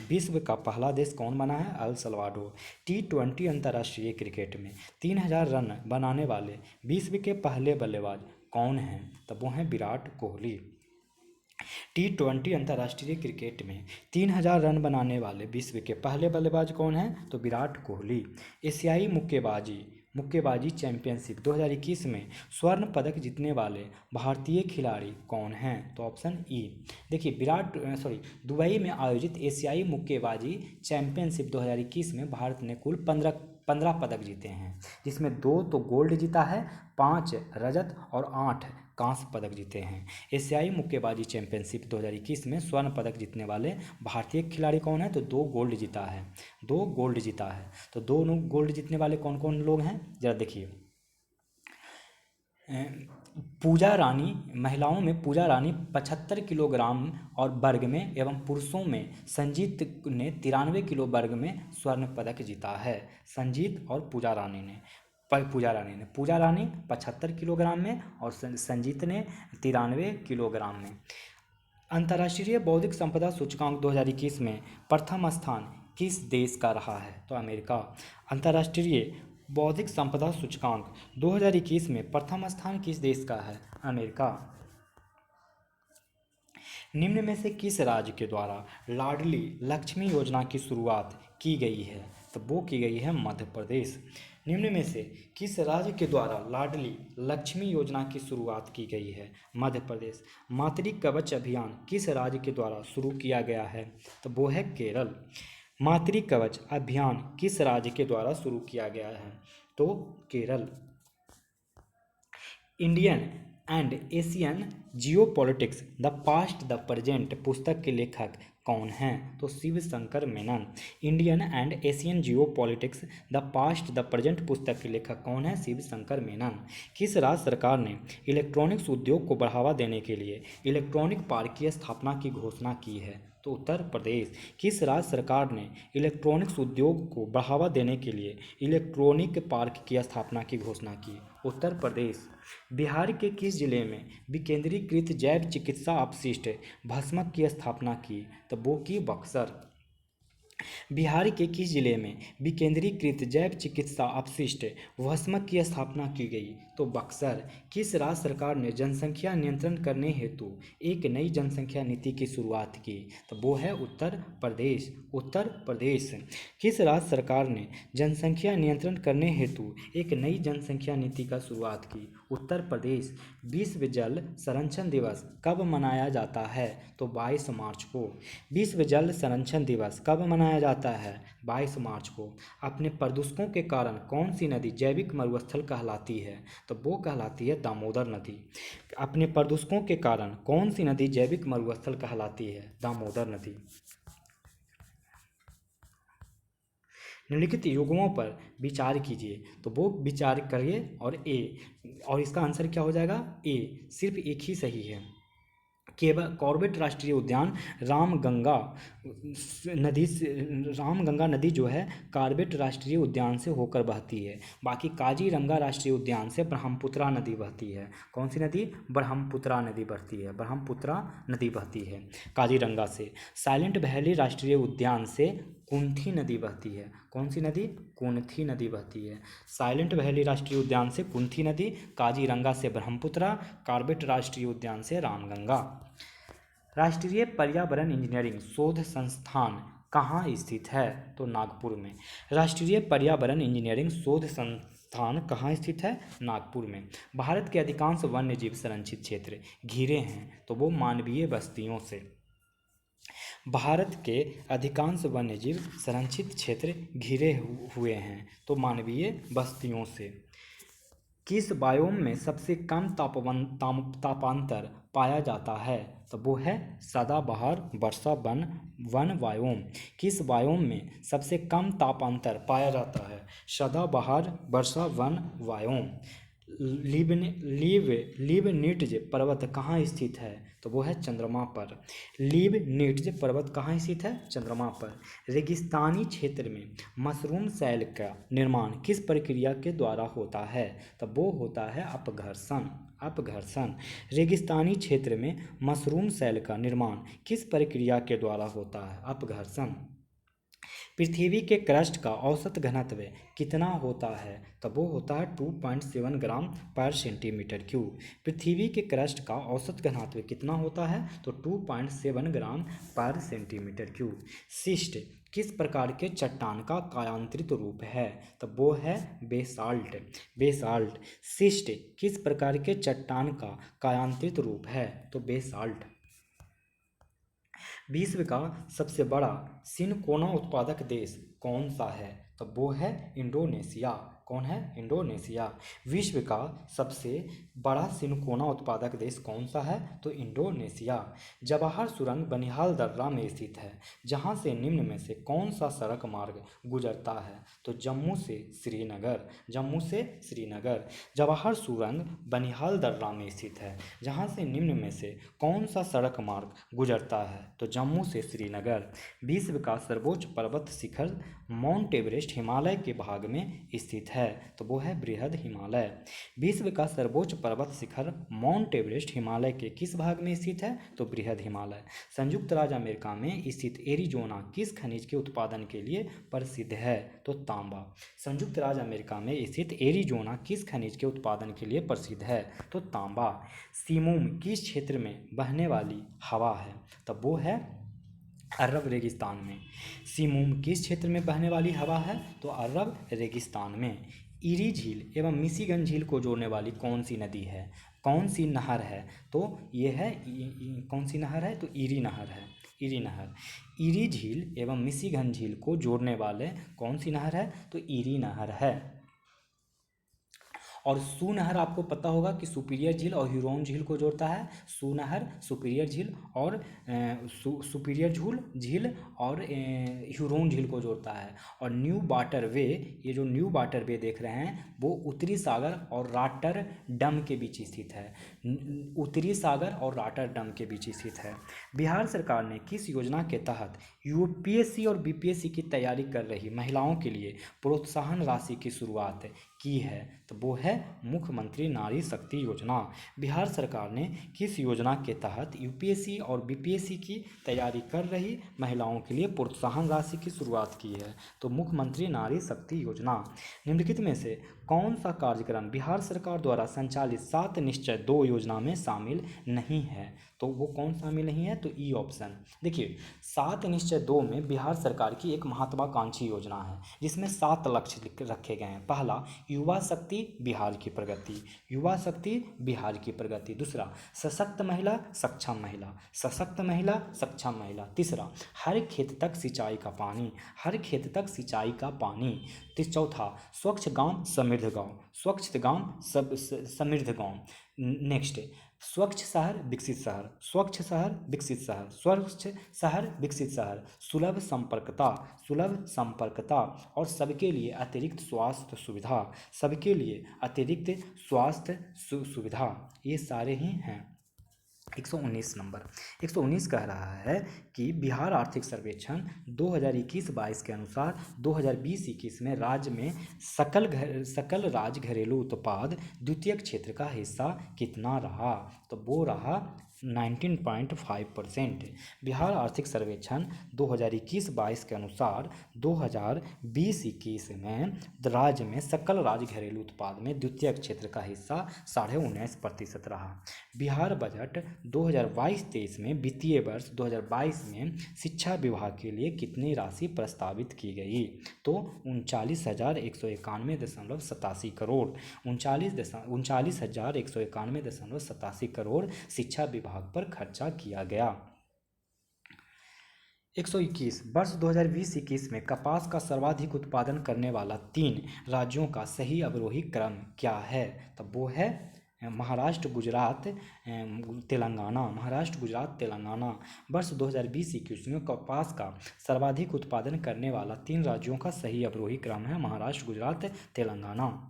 विश्व का पहला देश कौन बना है? El Salvador. T20 अंतर्राष्ट्रीय क्रिकेट में 3,000 रन बनाने वाले विश्व के पहले बल्लेबाज कौन हैं? तब वो हैं विराट कोहली। T20 अंतर्राष्ट्रीय क्रिकेट में 3,000 रन बनाने वाले विश्व के पहले बल्लेबाज कौन हैं? तो विराट कोहली। एशियाई मुक्केबाजी चैंपियनशिप 2021 में स्वर्ण पदक जीतने वाले भारतीय खिलाड़ी कौन हैं? तो ऑप्शन E। देखिए दुबई में आयोजित एशियाई मुक्केबाजी चैंपियनशिप 2021 में भारत ने कुल 15 पदक जीते हैं, जिसमें 2 तो गोल्ड जीता है, 5 रजत और 8 कांस्य पदक जीते हैं। एशियाई मुक्केबाजी चैंपियनशिप 2021 में स्वर्ण पदक जीतने वाले भारतीय खिलाड़ी कौन है? तो 2 गोल्ड जीता है। तो दोनों गोल्ड जीतने वाले कौन कौन लोग हैं? जरा देखिए, पूजा रानी, महिलाओं में पूजा रानी 75 किलोग्राम और वर्ग में एवं पुरुषों में संजीत ने 93 किलो वर्ग में स्वर्ण पदक जीता है। संजीत और पूजा रानी ने 75 किलोग्राम में और संजीत ने 93 किलोग्राम में। अंतर्राष्ट्रीय बौद्धिक संपदा सूचकांक 2021 में प्रथम स्थान किस देश का रहा है? तो अमेरिका। अंतर्राष्ट्रीय बौद्धिक संपदा सूचकांक 2021 में प्रथम स्थान किस देश का है? अमेरिका। निम्न में से किस राज्य के द्वारा लाडली लक्ष्मी योजना की शुरुआत की गई है? तो वो की गई है मध्य प्रदेश। निम्न में से किस राज्य के द्वारा लाडली लक्ष्मी योजना की शुरुआत की गई है? मध्य प्रदेश। मातृ कवच अभियान किस राज्य के द्वारा शुरू किया गया है? तो वो है केरल। मातृ कवच अभियान किस राज्य के द्वारा शुरू किया गया है? तो Kerala. Indian and Asian geopolitics the past the present पुस्तक के लेखक कौन हैं? तो Shiv Shankar Menon. Indian and Asian geopolitics the past the present पुस्तक के लेखक कौन है? शिव शंकर मेनन। किस राज्य सरकार ने इलेक्ट्रॉनिक्स उद्योग को बढ़ावा देने के लिए इलेक्ट्रॉनिक पार्क की स्थापना की घोषणा की है? तो उत्तर प्रदेश। किस राज्य सरकार ने इलेक्ट्रॉनिक्स उद्योग को बढ़ावा देने के लिए इलेक्ट्रॉनिक पार्क की स्थापना की घोषणा की? उत्तर प्रदेश। बिहार के किस जिले में विकेंद्रीकृत जैव चिकित्सा अपशिष्ट भस्मक की स्थापना की? तो वो की बक्सर। बिहार के किस जिले में विकेंद्रीकृत जैव चिकित्सा अपशिष्ट भस्मक की स्थापना की गई? तो बक्सर। किस राज्य सरकार ने जनसंख्या नियंत्रण करने हेतु एक नई जनसंख्या नीति की शुरुआत की? तो वो है उत्तर प्रदेश। उत्तर प्रदेश। किस राज्य सरकार ने जनसंख्या नियंत्रण करने हेतु एक नई जनसंख्या नीति का शुरुआत की? उत्तर प्रदेश। विश्व जल संरक्षण दिवस कब मनाया जाता है? तो 22 मार्च को। विश्व जल संरक्षण दिवस कब मनाया जाता है? 22 मार्च को। अपने प्रदूषकों के कारण कौन सी नदी जैविक मरुस्थल कहलाती है? तो वो कहलाती है दामोदर नदी। अपने प्रदूषकों के कारण कौन सी नदी जैविक मरुस्थल कहलाती है? दामोदर नदी। निम्नलिखित युग्मों पर विचार कीजिए। तो वो विचार करिए और इसका आंसर क्या हो जाएगा? ए। सिर्फ एक ही सही है। केवल कॉर्बेट राष्ट्रीय उद्यान रामगंगा नदी जो है कॉर्बेट राष्ट्रीय उद्यान से होकर बहती है। बाकी काजीरंगा राष्ट्रीय उद्यान से ब्रह्मपुत्रा नदी बहती है। कौन सी नदी? ब्रह्मपुत्रा नदी बहती है काजीरंगा से। साइलेंट वैली राष्ट्रीय उद्यान से कुंथी नदी बहती है। कौन सी नदी? कुंथी नदी बहती है। साइलेंट वैली राष्ट्रीय उद्यान से कुंथी नदी, काजीरंगा से ब्रह्मपुत्रा, कॉर्बेट राष्ट्रीय उद्यान से रामगंगा। राष्ट्रीय पर्यावरण इंजीनियरिंग शोध संस्थान कहाँ स्थित है? तो नागपुर में। राष्ट्रीय पर्यावरण इंजीनियरिंग शोध संस्थान कहाँ स्थित है? नागपुर में। भारत के अधिकांश वन्यजीव संरक्षित क्षेत्र घिरे हैं। तो वो मानवीय बस्तियों से। भारत के अधिकांश वन्यजीव संरक्षित क्षेत्र घिरे हुए हैं। तो मानवीय बस्तियों से। किस बायोम में सबसे कम तापांतर पाया जाता है? तो वो है सदाबहार वर्षा वन बायोम। किस बायोम में सबसे कम तापांतर पाया जाता है? सदाबहार वर्षा वन बायोम। लिबनिट्ज पर्वत कहाँ स्थित है? तो वो है चंद्रमा पर। लिबनिट्ज पर्वत कहाँ स्थित है? चंद्रमा पर। रेगिस्तानी क्षेत्र में मशरूम सेल का निर्माण किस प्रक्रिया के द्वारा होता है? तो वो होता है अपघर्षण। रेगिस्तानी क्षेत्र में मशरूम सेल का निर्माण किस प्रक्रिया के द्वारा होता है? अपघर्षण। पृथ्वी के क्रस्ट का औसत घनत्व कितना होता है? तो वो होता है 2.7 ग्राम पर सेंटीमीटर क्यूब। पृथ्वी के क्रस्ट का औसत घनत्व कितना होता है? तो 2.7 ग्राम पर सेंटीमीटर क्यूब। शिस्ट किस प्रकार के चट्टान का कायांतरित रूप है? तो वो है बेसाल्ट। शिस्ट किस प्रकार के चट्टान का कायांतरित रूप है? तो बेसाल्ट। विश्व का सबसे बड़ा सिनकोना उत्पादक देश कौन सा है? तो वो है इंडोनेशिया। कौन है? इंडोनेशिया। विश्व का सबसे बड़ा सिनकोना उत्पादक देश कौन सा है? तो इंडोनेशिया। जवाहर सुरंग बनिहाल दर्रा में स्थित है, जहां से निम्न में से कौन सा सड़क मार्ग गुजरता है? तो जम्मू से श्रीनगर। जम्मू से श्रीनगर। जवाहर सुरंग बनिहाल दर्रा में स्थित है, जहां से निम्न में से कौन सा सड़क मार्ग गुजरता है? तो जम्मू से श्रीनगर। विश्व का सर्वोच्च पर्वत शिखर माउंट एवरेस्ट हिमालय के भाग में स्थित है, तो वो है बृहद हिमालय। विश्व का सर्वोच्च पर्वत शिखर माउंट एवरेस्ट हिमालय के किस भाग में स्थित है? तो बृहद हिमालय। संयुक्त राज्य अमेरिका में स्थित एरिजोना किस खनिज के उत्पादन के लिए प्रसिद्ध है? तो तांबा। संयुक्त राज्य अमेरिका में स्थित एरिजोना किस खनिज के उत्पादन के लिए प्रसिद्ध है? तो तांबा। सिमूम किस क्षेत्र में बहने वाली हवा है? तब वो है अरब रेगिस्तान में। सिमूम किस क्षेत्र में बहने वाली हवा है? तो अरब रेगिस्तान में। इरी झील एवं मिशिगन झील को जोड़ने वाली कौन सी नदी है? कौन सी नहर है? तो ये है कौन सी नहर है? तो इरी नहर है। इरी नहर। इरी झील एवं मिशिगन झील को जोड़ने वाले कौन सी नहर है? तो इरी नहर है। और सू नहर आपको पता होगा कि सुपीरियर झील और ह्यूरोन झील को जोड़ता है। सू नहर सुपीरियर झील और सुपीरियर झील और ह्यूरोन झील को जोड़ता है। और न्यू वाटर वे, ये जो न्यू वाटर वे देख रहे हैं वो उत्तरी सागर और रॉटरडम के बीच स्थित है। उत्तरी सागर और रॉटरडम के बीच स्थित है। बिहार सरकार ने किस योजना के तहत यूपीएससी और बीपीएससी की तैयारी कर रही महिलाओं के लिए प्रोत्साहन राशि की शुरुआत की है? तो वो है मुख्यमंत्री नारी शक्ति योजना। बिहार सरकार ने किस योजना के तहत यूपीएससी और बीपीएससी की तैयारी कर रही महिलाओं के लिए प्रोत्साहन राशि की शुरुआत की है? तो मुख्यमंत्री नारी शक्ति योजना। निम्नलिखित में से कौन सा कार्यक्रम बिहार सरकार द्वारा संचालित 7 निश्चय 2 योजना में शामिल नहीं है? तो वो कौन शामिल नहीं है? तो ई ऑप्शन। देखिए 7 निश्चय 2 में बिहार सरकार की एक महत्वाकांक्षी योजना है जिसमें 7 लक्ष्य रखे गए हैं। पहला, युवा शक्ति बिहार की प्रगति। युवा शक्ति बिहार की प्रगति। दूसरा, सशक्त महिला सक्षम महिला। सशक्त महिला सक्षम महिला। तीसरा, हर खेत तक सिंचाई का पानी। हर खेत तक सिंचाई का पानी। चौथा, स्वच्छ गांव समृद्ध गांव। स्वच्छ गांव समृद्ध गांव। नेक्स्ट, स्वच्छ शहर विकसित शहर। स्वच्छ शहर विकसित शहर। स्वच्छ शहर विकसित शहर। सुलभ संपर्कता। सुलभ संपर्कता। और सबके लिए अतिरिक्त स्वास्थ्य सुविधा। सबके लिए अतिरिक्त स्वास्थ्य सुविधा। ये सारे ही हैं। 119 नंबर। 119 कह रहा है कि बिहार आर्थिक सर्वेक्षण 2021-22 के अनुसार 2020-21 में राज्य में सकल राज्य घरेलू उत्पाद द्वितीयक क्षेत्र का हिस्सा कितना रहा? तो वो रहा 19.5%। बिहार आर्थिक सर्वेक्षण 2021-22 के अनुसार 2020-21 में राज्य में सकल राज्य घरेलू उत्पाद में द्वितीयक क्षेत्र का हिस्सा 19.5% रहा। बिहार बजट 2022-23 में वित्तीय वर्ष 2022 में शिक्षा विभाग के लिए कितनी राशि प्रस्तावित की गई? तो 39,191.87 करोड़। 39,191.87 करोड़ शिक्षा विभाग पर खर्चा किया गया। 121 वर्ष 2020-21 में कपास का सर्वाधिक उत्पादन करने वाला 3 राज्यों का सही अवरोही क्रम क्या है? तब वो है महाराष्ट्र, गुजरात, तेलंगाना। महाराष्ट्र, गुजरात, तेलंगाना। वर्ष 2020-21 में कपास का सर्वाधिक उत्पादन करने वाला 3 राज्यों का सही अवरोही क्रम है महाराष्ट्र, गुजरात, तेलंगाना।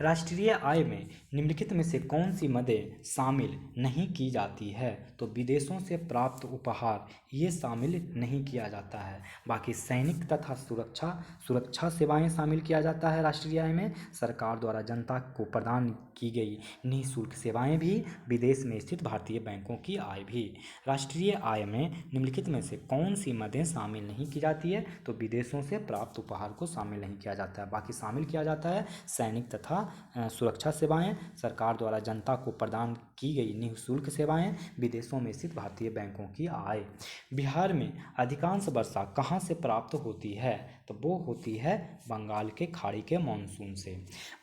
राष्ट्रीय आय में निम्नलिखित में से कौन सी मदें शामिल नहीं की जाती है? तो विदेशों से प्राप्त उपहार ये शामिल नहीं किया जाता है। बाकी सैनिक तथा सुरक्षा सेवाएं शामिल किया जाता है राष्ट्रीय आय में। सरकार द्वारा जनता को प्रदान की गई निःशुल्क सेवाएं भी, विदेश में स्थित भारतीय बैंकों की आय भी। राष्ट्रीय आय में निम्नलिखित में से कौन सी मदें शामिल नहीं की जाती है? तो विदेशों से प्राप्त उपहार को शामिल नहीं किया जाता है। बाकी शामिल किया जाता है सैनिक तथा सुरक्षा सेवाएं, सरकार द्वारा जनता को प्रदान की गई निःशुल्क सेवाएं, विदेशों में स्थित भारतीय बैंकों की आय। बिहार में अधिकांश वर्षा कहाँ से प्राप्त होती है? तो वो होती है बंगाल के खाड़ी के मानसून से।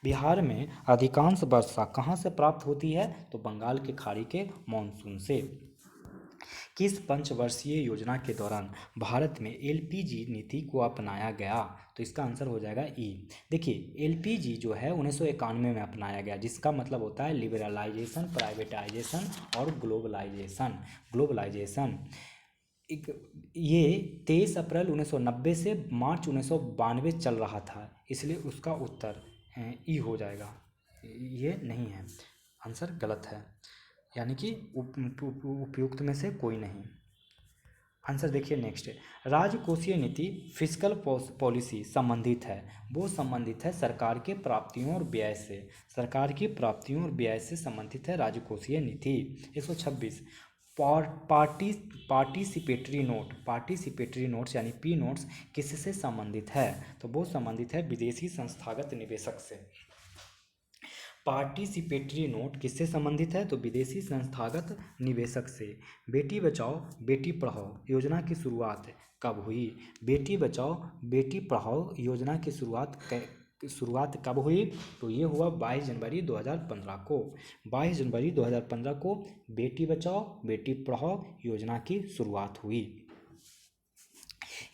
बिहार में अधिकांश वर्षा कहाँ से प्राप्त होती है? तो बंगाल के खाड़ी के मानसून से। किस पंचवर्षीय योजना के दौरान भारत में एलपीजी नीति को अपनाया गया? तो इसका आंसर हो जाएगा ई। देखिए एलपीजी जो है 1991 में अपनाया गया, जिसका मतलब होता है लिबरलाइजेशन, प्राइवेटाइजेशन और ग्लोबलाइजेशन। एक ये 23 अप्रैल 1990 से मार्च 1992 चल रहा था, इसलिए उसका उत्तर ई हो जाएगा। ये नहीं है, आंसर गलत है, यानी कि उपयुक्त में से कोई नहीं। आंसर देखिए नेक्स्ट, राजकोषीय नीति फिस्कल पॉलिसी संबंधित है, वो संबंधित है सरकार के प्राप्तियों और व्यय से। सरकार की प्राप्तियों और व्यय से संबंधित है राजकोषीय नीति। 126 पार्टिसिपेटरी नोट्स यानी पी नोट्स किससे संबंधित है? तो वो संबंधित है विदेशी संस्थागत निवेशक से। पार्टिसिपेटरी नोट किससे संबंधित है? तो विदेशी संस्थागत निवेशक से। बेटी बचाओ बेटी पढ़ाओ योजना की शुरुआत कब हुई? बेटी बचाओ बेटी पढ़ाओ योजना की शुरुआत कब हुई? तो ये हुआ 22 जनवरी 2015 को। 22 जनवरी 2015 को बेटी बचाओ बेटी पढ़ाओ योजना की शुरुआत हुई।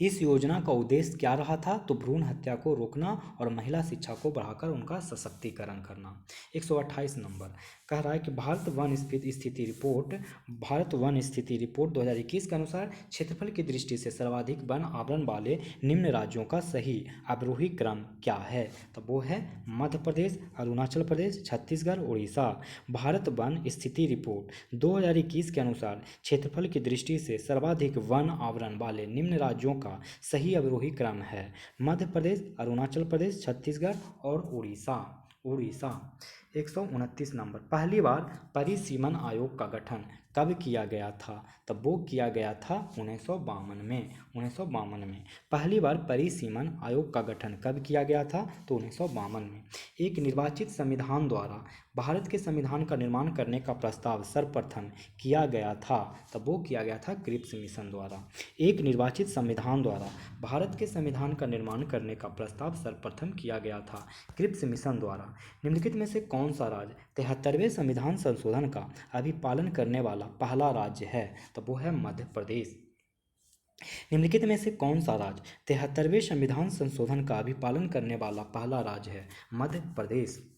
इस योजना का उद्देश्य क्या रहा था? तो भ्रूण हत्या को रोकना और महिला शिक्षा को बढ़ाकर उनका सशक्तिकरण करना। 128 नंबर कह रहा है कि भारत वन स्थिति रिपोर्ट 2021 के अनुसार क्षेत्रफल की दृष्टि से सर्वाधिक वन आवरण वाले निम्न राज्यों का सही अवरोही क्रम क्या है? तो वो है मध्य प्रदेश, अरुणाचल प्रदेश, छत्तीसगढ़, उड़ीसा। भारत वन स्थिति रिपोर्ट 2021 के अनुसार क्षेत्रफल की दृष्टि से सर्वाधिक वन आवरण वाले निम्न राज्यों का सही अवरोही क्रम है मध्य प्रदेश, अरुणाचल प्रदेश, छत्तीसगढ़ और उड़ीसा। 129 नंबर पहली बार परिसीमन आयोग का गठन कब किया गया था? तब वो किया गया था 1952 में। पहली बार परिसीमन आयोग का गठन कब किया गया था? तो 1952 में। एक निर्वाचित संविधान द्वारा भारत के संविधान का निर्माण करने का प्रस्ताव सर्वप्रथम किया गया था, तब वो किया गया था क्रिप्स मिशन द्वारा। एक निर्वाचित संविधान द्वारा भारत के संविधान का निर्माण करने का प्रस्ताव सर्वप्रथम किया गया था क्रिप्स मिशन द्वारा। निम्नलिखित में से कौन सा राज्य 73वें संविधान संशोधन का अभी पालन करने वाला पहला राज्य है? तो वो है मध्य प्रदेश। निम्नलिखित में से कौन सा राज्य 73वें संविधान संशोधन का अभी पालन करने वाला पहला राज्य है? मध्य प्रदेश।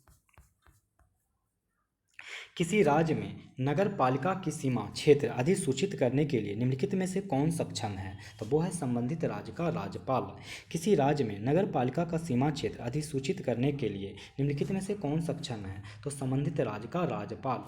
किसी राज्य में नगर पालिका की सीमा क्षेत्र अधिसूचित करने के लिए निम्नलिखित में से कौन सक्षम है? तो वो है संबंधित राज्य का राज्यपाल। किसी राज्य में नगर पालिका का सीमा क्षेत्र अधिसूचित करने के लिए निम्नलिखित में से कौन सक्षम है? तो संबंधित राज्य का राज्यपाल।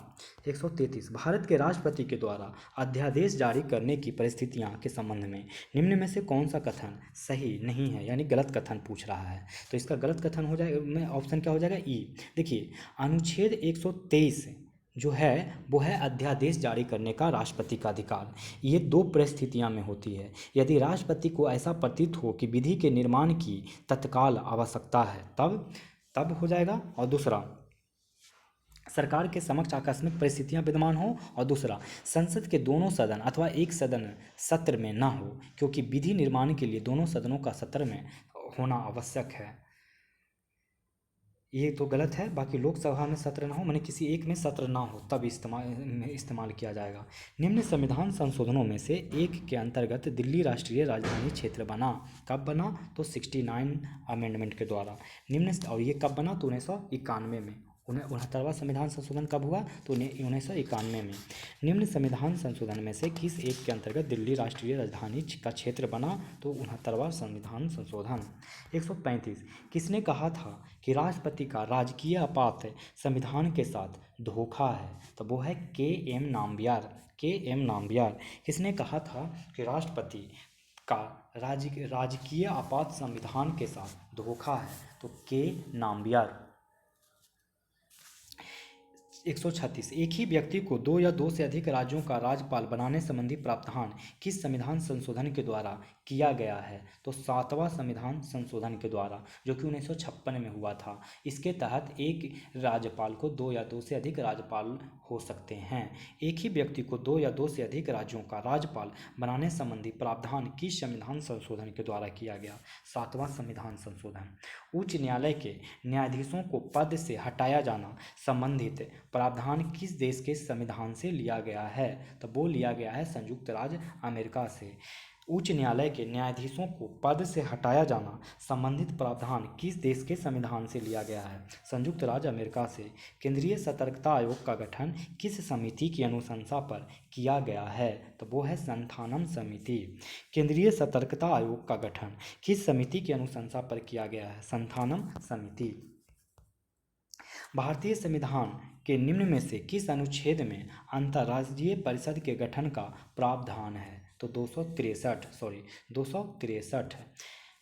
133 भारत के राष्ट्रपति के द्वारा अध्यादेश जारी करने की परिस्थितियां के संबंध में निम्न में से कौन सा कथन सही नहीं है, यानी गलत कथन पूछ रहा है। तो इसका गलत कथन हो जाएगा, ऑप्शन क्या हो जाएगा? ई। देखिए अनुच्छेद 123 जो है वो है अध्यादेश जारी करने का राष्ट्रपति का अधिकार। ये दो परिस्थितियां में होती है, यदि राष्ट्रपति को ऐसा प्रतीत हो कि विधि के निर्माण की तत्काल आवश्यकता है तब हो जाएगा, और दूसरा सरकार के समक्ष आकस्मिक परिस्थितियां विद्यमान हो, और दूसरा संसद के दोनों सदन अथवा एक सदन सत्र में ना हो, क्योंकि विधि निर्माण के लिए दोनों सदनों का सत्र में होना आवश्यक है। ये तो गलत है, बाकी लोकसभा में सत्र ना हो माने किसी एक में सत्र ना हो तब इस्तेमाल किया जाएगा। निम्न संविधान संशोधनों में से एक के अंतर्गत दिल्ली राष्ट्रीय राजधानी क्षेत्र बना, कब बना? तो 69 अमेंडमेंट के द्वारा। निम्न और ये कब बना? तो 1991 में। 69वां संविधान संशोधन कब हुआ? तो 1991 में। निम्न संविधान संशोधन में से किस एक के अंतर्गत दिल्ली राष्ट्रीय राजधानी का क्षेत्र बना? तो 69वां संविधान संशोधन। 135 किसने कहा था कि राष्ट्रपति का राजकीय आपात संविधान के साथ धोखा है? तो वो है के.एम. नाम्बियार। किसने कहा था कि राष्ट्रपति का राजकीय आपात संविधान के साथ धोखा है? तो के नाम्बियार। 136 एक ही व्यक्ति को दो या दो से अधिक राज्यों का राज्यपाल बनाने संबंधी प्रावधान किस संविधान संशोधन के द्वारा किया गया है? तो 7वां संविधान संशोधन के द्वारा, जो कि 1956 में हुआ था। इसके तहत एक राज्यपाल को दो या दो से अधिक राज्यपाल हो सकते हैं। एक ही व्यक्ति को दो या दो से अधिक राज्यों का राज्यपाल बनाने संबंधी प्रावधान किस संविधान संशोधन के द्वारा किया गया? 7वां संविधान संशोधन। उच्च न्यायालय के न्यायाधीशों को पद से हटाया जाना संबंधित प्रावधान किस देश के संविधान से लिया गया है? तो वो लिया गया है संयुक्त राज्य अमेरिका से। उच्च न्यायालय के न्यायाधीशों को पद से हटाया जाना संबंधित प्रावधान किस देश के संविधान से लिया गया है? संयुक्त राज्य अमेरिका से। केंद्रीय सतर्कता आयोग का गठन किस समिति की अनुशंसा पर किया गया है? तो वो है संथानम समिति। केंद्रीय सतर्कता आयोग का गठन किस समिति की अनुशंसा पर किया गया है? संथानम समिति। भारतीय संविधान के निम्न में से किस अनुच्छेद में अंतर्राज्यीय परिषद के गठन का प्रावधान है? तो 263।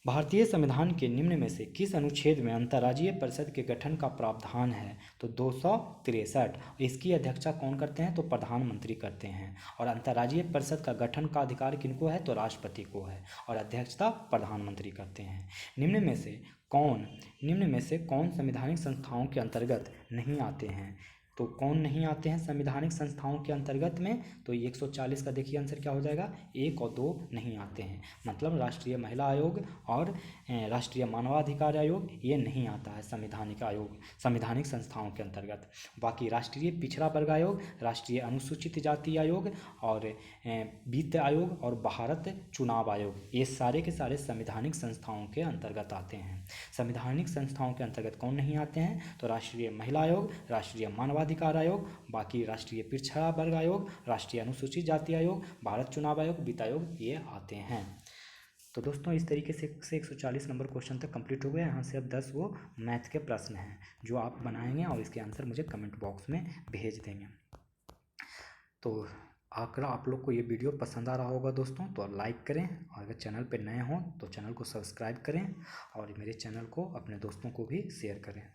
भारतीय संविधान के निम्न में से किस अनुच्छेद में अंतर्राज्यीय परिषद के गठन का प्रावधान है? तो 263। इसकी अध्यक्षता कौन करते हैं? तो प्रधानमंत्री करते हैं। और अंतर्राज्यीय परिषद का गठन का अधिकार किनको है? तो राष्ट्रपति को है, और अध्यक्षता प्रधानमंत्री करते हैं। निम्न में से कौन संवैधानिक संस्थाओं के अंतर्गत नहीं आते हैं? तो कौन नहीं आते हैं संवैधानिक संस्थाओं के अंतर्गत में? तो 140 का देखिए आंसर क्या हो जाएगा, 1 और 2 नहीं आते हैं। मतलब राष्ट्रीय महिला आयोग और राष्ट्रीय मानवाधिकार आयोग ये नहीं आता है संवैधानिक संस्थाओं के अंतर्गत। बाकी राष्ट्रीय पिछड़ा वर्ग आयोग, राष्ट्रीय अनुसूचित जाति आयोग और वित्त आयोग और भारत चुनाव आयोग, ये सारे के सारे संवैधानिक संस्थाओं के अंतर्गत आते हैं। संवैधानिक संस्थाओं के अंतर्गत कौन नहीं आते हैं? तो राष्ट्रीय महिला आयोग, राष्ट्रीय मानवाधिकार आयोग, बाकी राष्ट्रीय पिछड़ा वर्ग आयोग, राष्ट्रीय अनुसूचित जाति आयोग, भारत चुनाव आयोग, वित्त आयोग, ये आते हैं। तो दोस्तों इस तरीके से 140 नंबर क्वेश्चन तक कंप्लीट हो गया। यहाँ से अब 10 वो मैथ के प्रश्न हैं जो आप बनाएंगे और इसके आंसर मुझे कमेंट बॉक्स में भेज देंगे। तो अगर आप लोग को ये वीडियो पसंद आ रहा होगा दोस्तों तो लाइक करें, और अगर चैनल पर नए हों तो चैनल को सब्सक्राइब करें और मेरे चैनल को अपने दोस्तों को भी शेयर करें।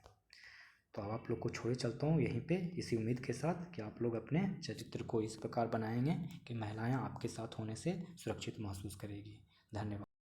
तो अब आप लोग को छोड़े चलता हूँ यहीं पे, इसी उम्मीद के साथ कि आप लोग अपने चरित्र को इस प्रकार बनाएंगे कि महिलाएं आपके साथ होने से सुरक्षित महसूस करेगी। धन्यवाद।